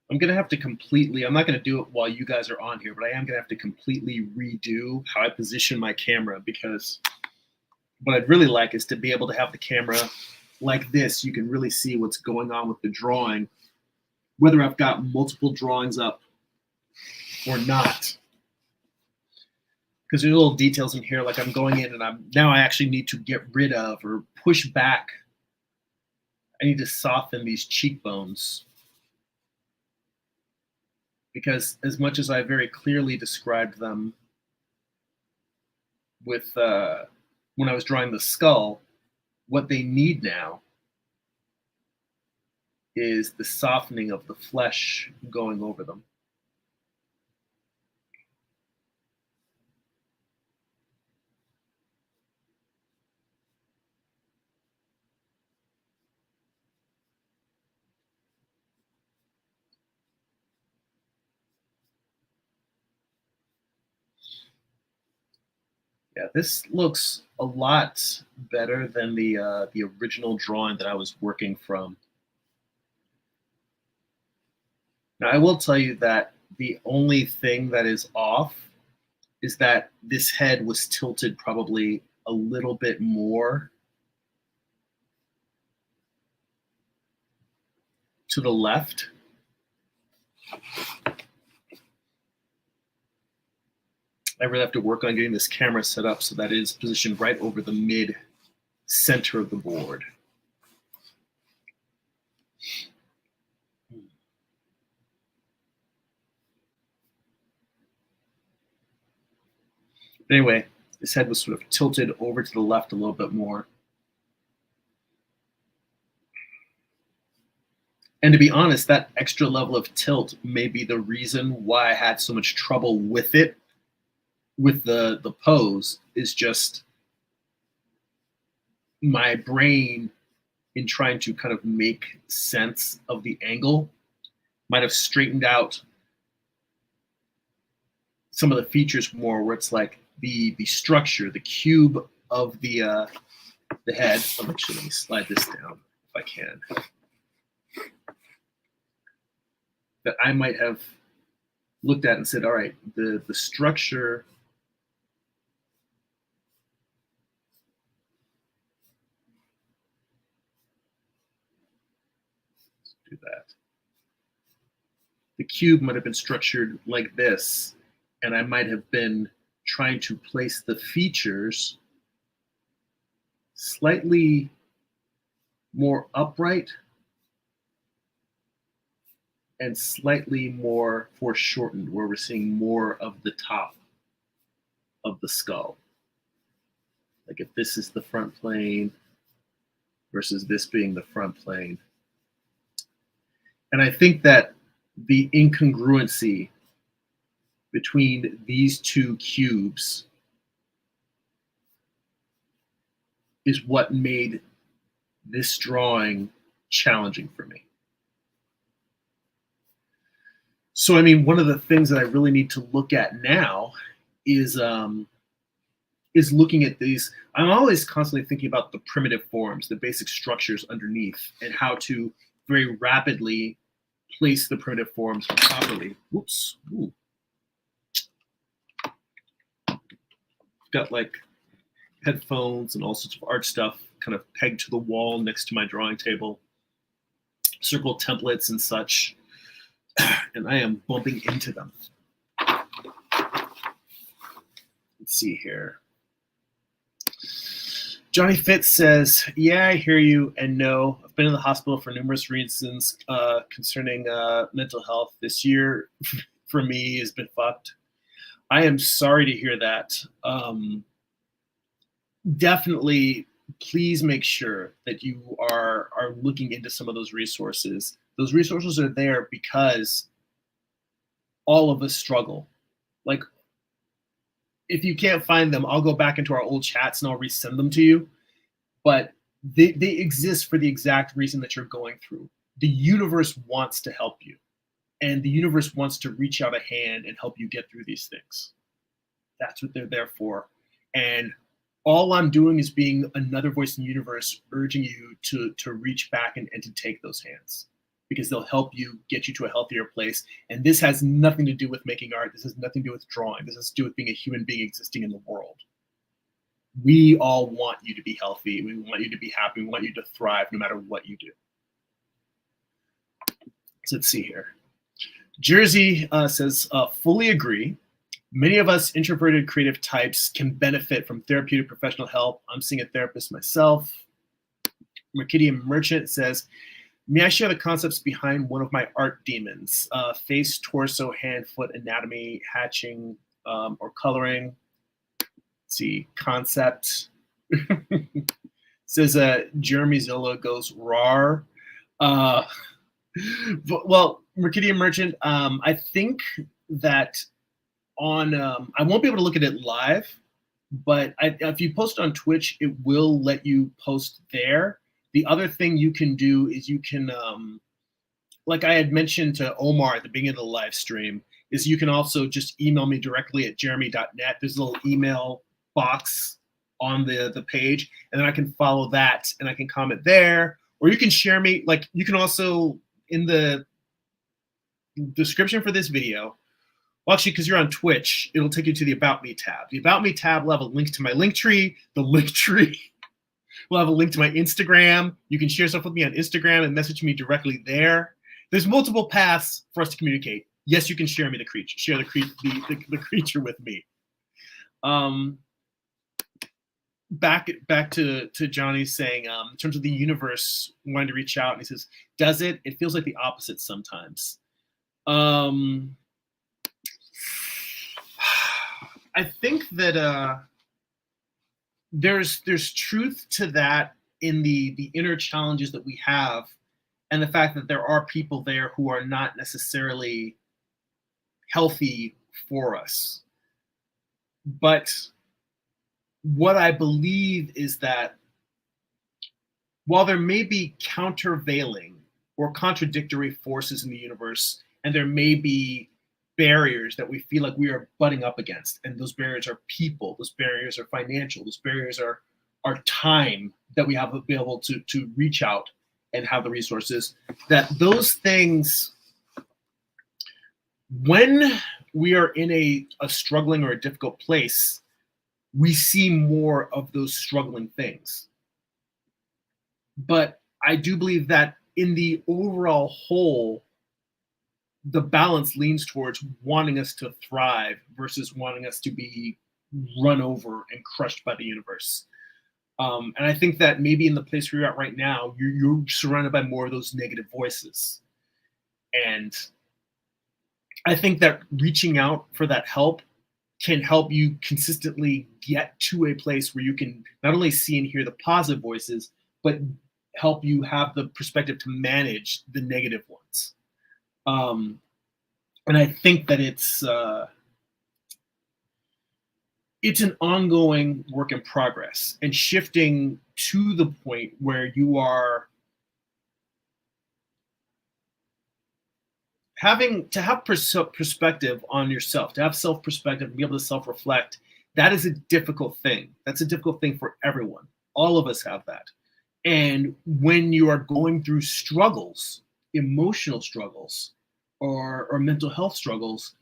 I'm not going to do it while you guys are on here, but I am going to have to completely redo how I position my camera, because what I'd really like is to be able to have the camera like this. You can really see what's going on with the drawing, whether I've got multiple drawings up or not. Because there's little details in here, like I'm going in and I actually need to get rid of or push back. I need to soften these cheekbones, because as much as I very clearly described them with when I was drawing the skull, what they need now is the softening of the flesh going over them. Yeah, this looks a lot better than the original drawing that I was working from. Now, I will tell you that the only thing that is off is that this head was tilted probably a little bit more to the left. I really have to work on getting this camera set up so that it is positioned right over the mid center of the board. But anyway, this head was sort of tilted over to the left a little bit more. And to be honest, that extra level of tilt may be the reason why I had so much trouble with it, with the pose, is just my brain, in trying to kind of make sense of the angle, might have straightened out some of the features more, where it's like the structure, the cube of the head. Let me slide this down if I can. That I might have looked at and said, all right, the structure do that. The cube might have been structured like this, and I might have been trying to place the features slightly more upright and slightly more foreshortened, where we're seeing more of the top of the skull. Like if this is the front plane versus this being the front plane. And I think that the incongruency between these two cubes is what made this drawing challenging for me. So, I mean, one of the things that I really need to look at now is looking at these. I'm always constantly thinking about the primitive forms, the basic structures underneath, and how to very rapidly place the primitive forms properly. Whoops. Ooh. Got like headphones and all sorts of art stuff kind of pegged to the wall next to my drawing table, circle templates and such, and I am bumping into them. Let's see here. Johnny Fitz says, yeah, I hear you, and no, I've been in the hospital for numerous reasons concerning mental health. This year for me has been fucked. I am sorry to hear that. Definitely, please make sure that you are looking into some of those resources. Those resources are there because all of us struggle. Like, if you can't find them, I'll go back into our old chats and I'll resend them to you. But they exist for the exact reason that you're going through. The universe wants to help you. And the universe wants to reach out a hand and help you get through these things. That's what they're there for. And all I'm doing is being another voice in the universe, urging you to reach back and to take those hands, because they'll help you get you to a healthier place. And this has nothing to do with making art. This has nothing to do with drawing. This has to do with being a human being existing in the world. We all want you to be healthy. We want you to be happy. We want you to thrive no matter what you do. So let's see here. Jersey says, fully agree. Many of us introverted creative types can benefit from therapeutic professional help. I'm seeing a therapist myself. Mercidian Merchant says, may I share the concepts behind one of my art demons? Face, torso, hand, foot, anatomy, hatching, or coloring. Let's see, concept. Says Jeremy Zola goes rar. Well, Mercidian Merchant, I think that on, I won't be able to look at it live, but if you post on Twitch, it will let you post there. The other thing you can do is you can, like I had mentioned to Omar at the beginning of the live stream, is you can also just email me directly at jeremy.net. There's a little email box on the page, and then I can follow that and I can comment there, or you can share me. Like, you can also, in the description for this video, well, actually, because you're on Twitch, it'll take you to the About Me tab. The About Me tab will have a link to my link tree. The link tree will have a link to my Instagram. You can share stuff with me on Instagram and message me directly there. There's multiple paths for us to communicate. Yes, you can share me the creature. Share the creature with me. Back to Johnny saying, in terms of the universe wanting to reach out, and he says, does it? It feels like the opposite sometimes. I think that there's truth to that in the inner challenges that we have, and the fact that there are people there who are not necessarily healthy for us. But what I believe is that while there may be countervailing or contradictory forces in the universe, and there may be barriers that we feel like we are butting up against, and those barriers are people, those barriers are financial, those barriers are time that we have available to reach out and have the resources, that those things, when we are in a struggling or a difficult place, we see more of those struggling things. But I do believe that in the overall whole, the balance leans towards wanting us to thrive versus wanting us to be run over and crushed by the universe. And I think that maybe in the place where you're at right now, you're surrounded by more of those negative voices. And I think that reaching out for that help can help you consistently get to a place where you can not only see and hear the positive voices, but help you have the perspective to manage the negative ones. And I think that it's an ongoing work in progress, and shifting to the point where you are to have perspective on yourself, to have self-perspective and be able to self-reflect, that is a difficult thing. That's a difficult thing for everyone. All of us have that. And when you are going through struggles, emotional struggles, or mental health struggles,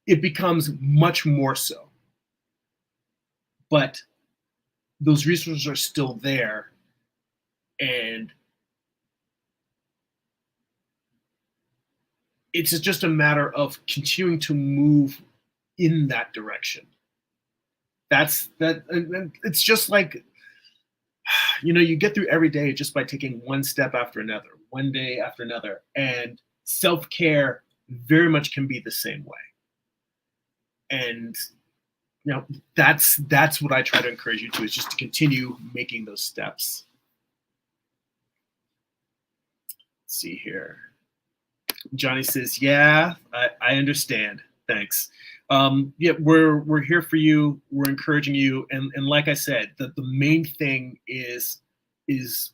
it becomes much more so. But those resources are still there, and it's just a matter of continuing to move in that direction. That's that. And it's just like, you get through every day just by taking one step after another, one day after another, and self-care very much can be the same way. And that's what I try to encourage you to, is just to continue making those steps. Let's see here. Johnny says, yeah, I understand. Thanks. Yeah, we're here for you. We're encouraging you. And like I said, the main thing is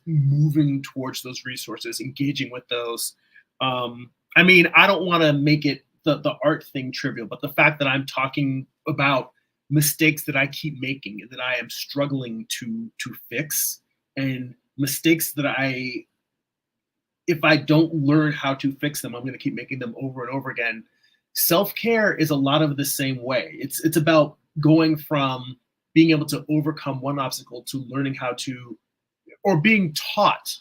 moving towards those resources, engaging with those. I mean, I don't want to make it the art thing trivial, but the fact that I'm talking about mistakes that I keep making and that I am struggling to fix, and mistakes that if I don't learn how to fix them, I'm going to keep making them over and over again. Self-care is a lot of the same way. It's about going from being able to overcome one obstacle to learning how to, or being taught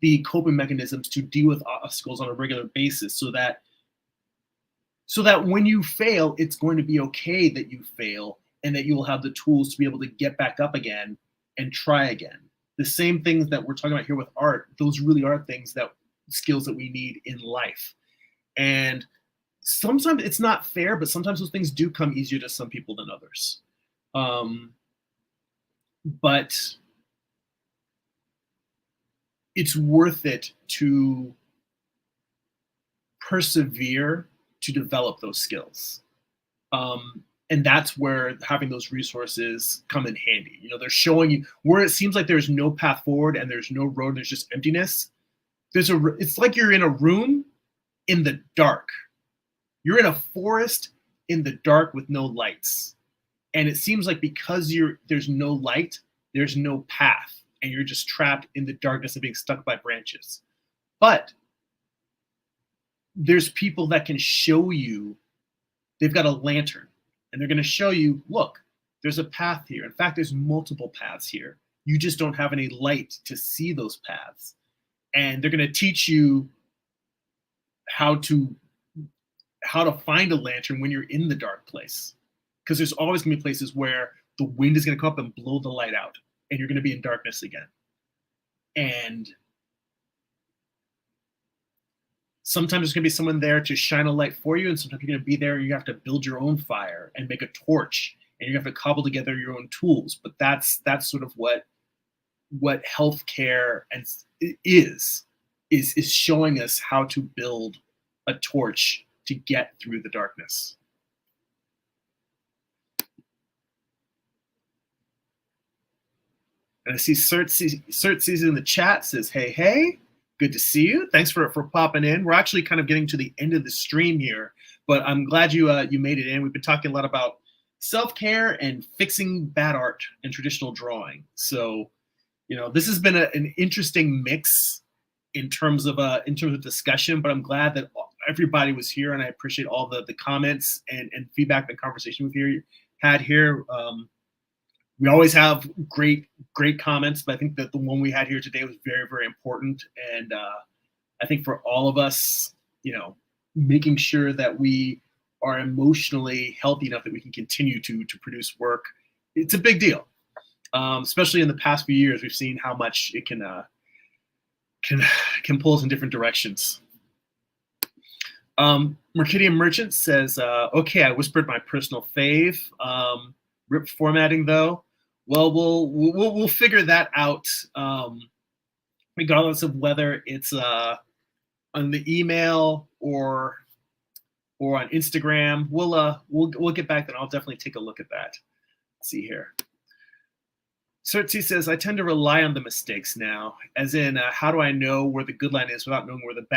the coping mechanisms to deal with obstacles on a regular basis, so that when you fail, it's going to be okay that you fail, and that you will have the tools to be able to get back up again and try again. The same things that we're talking about here with art, those really are skills that we need in life. And sometimes it's not fair, but sometimes those things do come easier to some people than others. But it's worth it to persevere to develop those skills. And that's where having those resources come in handy. They're showing you where it seems like there's no path forward and there's no road, there's just emptiness. It's like you're in a room in the dark. You're in a forest in the dark with no lights. And it seems like because there's no light, there's no path, and you're just trapped in the darkness and being stuck by branches. But there's people that can show you. They've got a lantern, and they're going to show you, look, there's a path here. In fact, there's multiple paths here. You just don't have any light to see those paths. And they're going to teach you how to find a lantern when you're in the dark place. Because there's always going to be places where the wind is going to come up and blow the light out, and you're going to be in darkness again. And sometimes there's going to be someone there to shine a light for you, and sometimes you're going to be there and you have to build your own fire and make a torch, and you have to cobble together your own tools. But that's sort of what healthcare is showing us how to build a torch to get through the darkness. And I see Seretse in the chat says, hey, good to see you. Thanks for popping in. We're actually kind of getting to the end of the stream here, but I'm glad you made it in. We've been talking a lot about self-care and fixing bad art and traditional drawing. So, this has been an interesting mix in terms of discussion, but I'm glad that everybody was here, and I appreciate all the comments and feedback and conversation we've had here. We always have great comments, but I think that the one we had here today was very, very important. And I think for all of us, making sure that we are emotionally healthy enough that we can continue to produce work, it's a big deal. Especially in the past few years, we've seen how much it can pull us in different directions. Mercidian Merchant says, okay, I whispered my personal fave. RIP formatting though. Well, we'll figure that out, regardless of whether it's on the email or on Instagram. We'll get back then. I'll definitely take a look at that. Let's see here. Seretse says, I tend to rely on the mistakes now, as in, how do I know where the good line is without knowing where the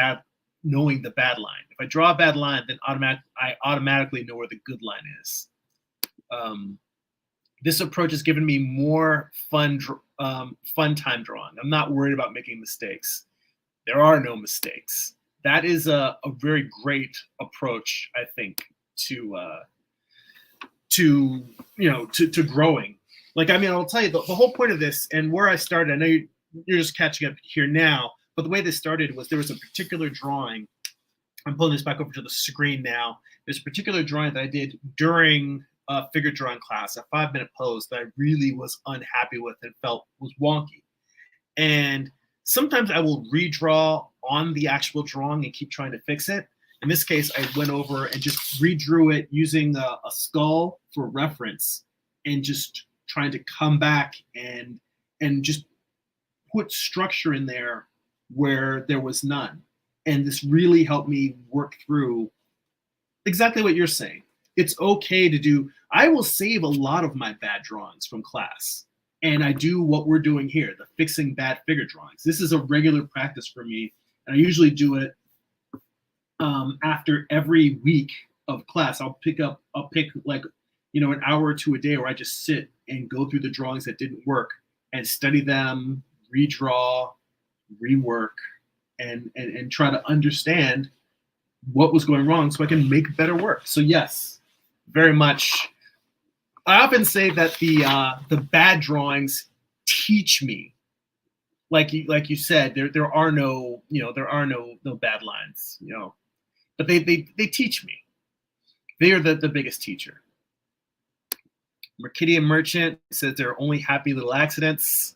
knowing the bad line. If I draw a bad line, then I automatically know where the good line is. This approach has given me more fun time drawing. I'm not worried about making mistakes. There are no mistakes. That is a very great approach, I think, to growing. Like, I mean, I'll tell you the whole point of this and where I started. I know you're just catching up here now, but the way this started was there was a particular drawing. I'm pulling this back over to the screen now. There's a particular drawing that I did during a figure drawing class, a 5-minute pose that I really was unhappy with and felt was wonky. And sometimes I will redraw on the actual drawing and keep trying to fix it. In this case, I went over and just redrew it using a skull for reference and just trying to come back and just put structure in there where there was none. And this really helped me work through exactly what you're saying. It's okay to do. I will save a lot of my bad drawings from class. And I do what we're doing here, the fixing bad figure drawings. This is a regular practice for me. And I usually do it after every week of class. I'll pick like, an hour or two a day where I just sit and go through the drawings that didn't work and study them, redraw, rework, and try to understand what was going wrong so I can make better work. So yes, very much. I often say that the bad drawings teach me. Like you said, there are no bad lines, but they teach me. They are the biggest teacher. Mercidian Merchant says they're only happy little accidents.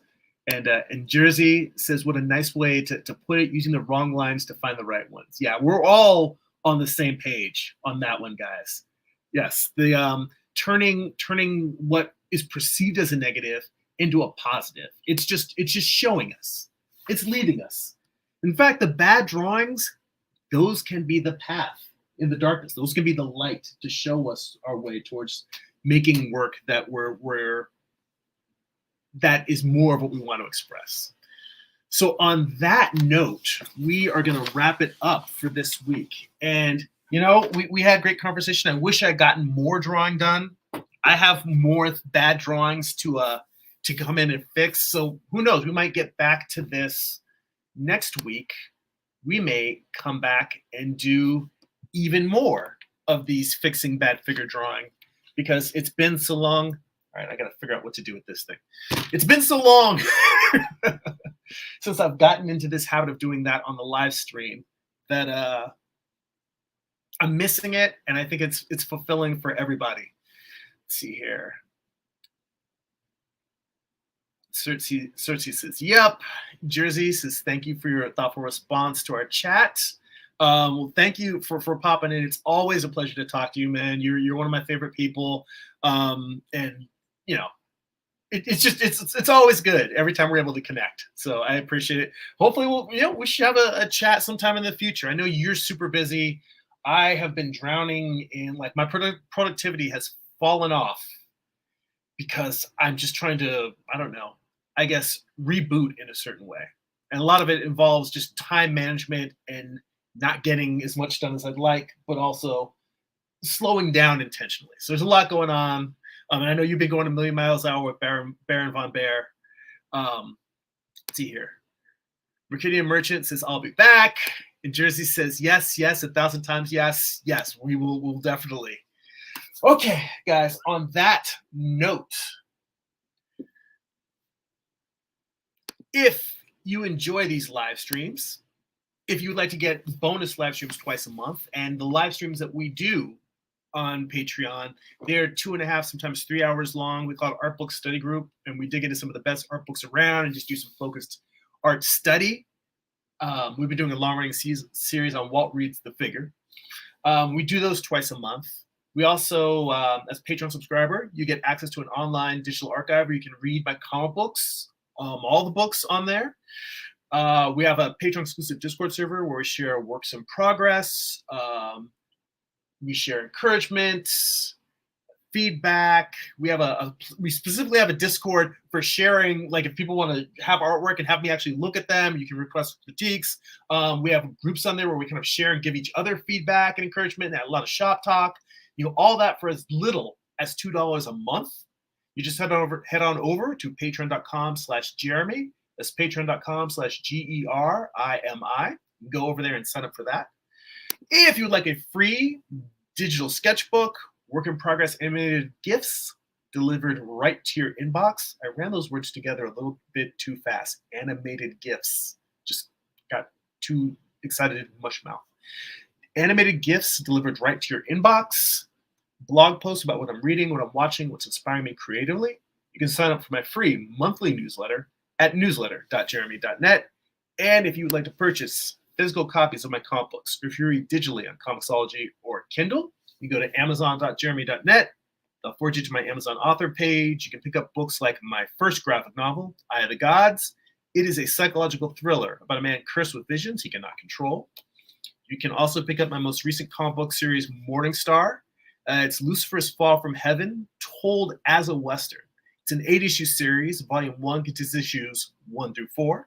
And Jersey says, what a nice way to put it, using the wrong lines to find the right ones. Yeah, we're all on the same page on that one, guys. Yes, the turning what is perceived as a negative into a positive. It's just showing us. It's leading us. In fact, the bad drawings, those can be the path in the darkness. Those can be the light to show us our way towards making work that that is more of what we want to express. So on that note, we are going to wrap it up for this week. And, we had great conversation. I wish I had gotten more drawing done. I have more bad drawings to come in and fix. So who knows? We might get back to this next week. We may come back and do even more of these fixing bad figure drawing because it's been so long. All right, I got to figure out what to do with this thing. It's been so long since I've gotten into this habit of doing that on the live stream that I'm missing it, and I think it's fulfilling for everybody. Let's see here. Seretse says, yep. Jersey says, thank you for your thoughtful response to our chat. Well, thank you for popping in. It's always a pleasure to talk to you, man. You're one of my favorite people. And it's always good every time we're able to connect. So I appreciate it. Hopefully we should have a chat sometime in the future. I know you're super busy. I have been drowning in my productivity has fallen off because I'm just trying to, I don't know, I guess reboot in a certain way. And a lot of it involves just time management and not getting as much done as I'd like, but also slowing down intentionally. So there's a lot going on. And I know you've been going a million miles an hour with Baron Von Bear. Let's see here. Mercidian Merchant says, I'll be back. And Jersey says, yes, 1,000 times yes. Yes, we'll definitely. Okay, guys, on that note, if you enjoy these live streams, if you would like to get bonus live streams twice a month, and the live streams that we do on Patreon, they're 2.5, sometimes 3 hours long. We call it Art Book Study Group, and we dig into some of the best art books around and just do some focused art study. We've been doing a long-running series on Walt Reed's The Figure. We do those twice a month. We also, as a Patreon subscriber, you get access to an online digital archive where you can read my comic books, all the books on there. We have a Patreon exclusive Discord server where we share works in progress. We share encouragement, feedback. We specifically have a Discord for sharing. Like if people want to have artwork and have me actually look at them, you can request critiques. We have groups on there where we kind of share and give each other feedback and encouragement, and a lot of shop talk. All that for as little as $2 a month. You just head on over to patreon.com/Jeremy. That's patreon.com/GERIMI. Go over there and sign up for that. If you would like a free digital sketchbook, work in progress animated GIFs delivered right to your inbox. I ran those words together a little bit too fast. Animated GIFs. Just got too excited in mush mouth. Animated GIFs delivered right to your inbox. Blog posts about what I'm reading, what I'm watching, what's inspiring me creatively. You can sign up for my free monthly newsletter at newsletter.jeremy.net. And if you would like to purchase physical copies of my comic books, or if you read digitally on Comixology or Kindle, you go to amazon.jeremy.net. They'll forward you to my Amazon author page. You can pick up books like my first graphic novel, Eye of the Gods. It is a psychological thriller about a man cursed with visions he cannot control. You can also pick up my most recent comic book series, Morning Star. It's Lucifer's Fall from Heaven, told as a Western. It's an 8-issue series. Volume 1 contains issues 1 through 4.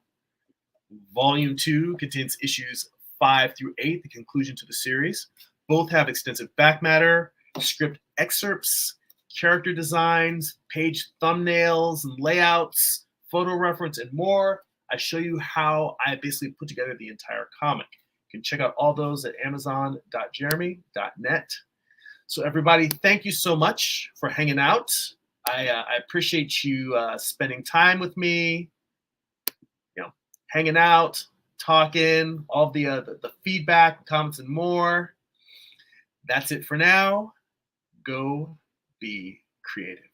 Volume 2 contains issues 5 through 8, the conclusion to the series. Both have extensive back matter, script excerpts, character designs, page thumbnails and layouts, photo reference, and more. I show you how I basically put together the entire comic. You can check out all those at amazon.jeremy.net. So everybody, thank you so much for hanging out. I appreciate you spending time with me, hanging out, talking, all the feedback, comments, and more. That's it for now. Go be creative.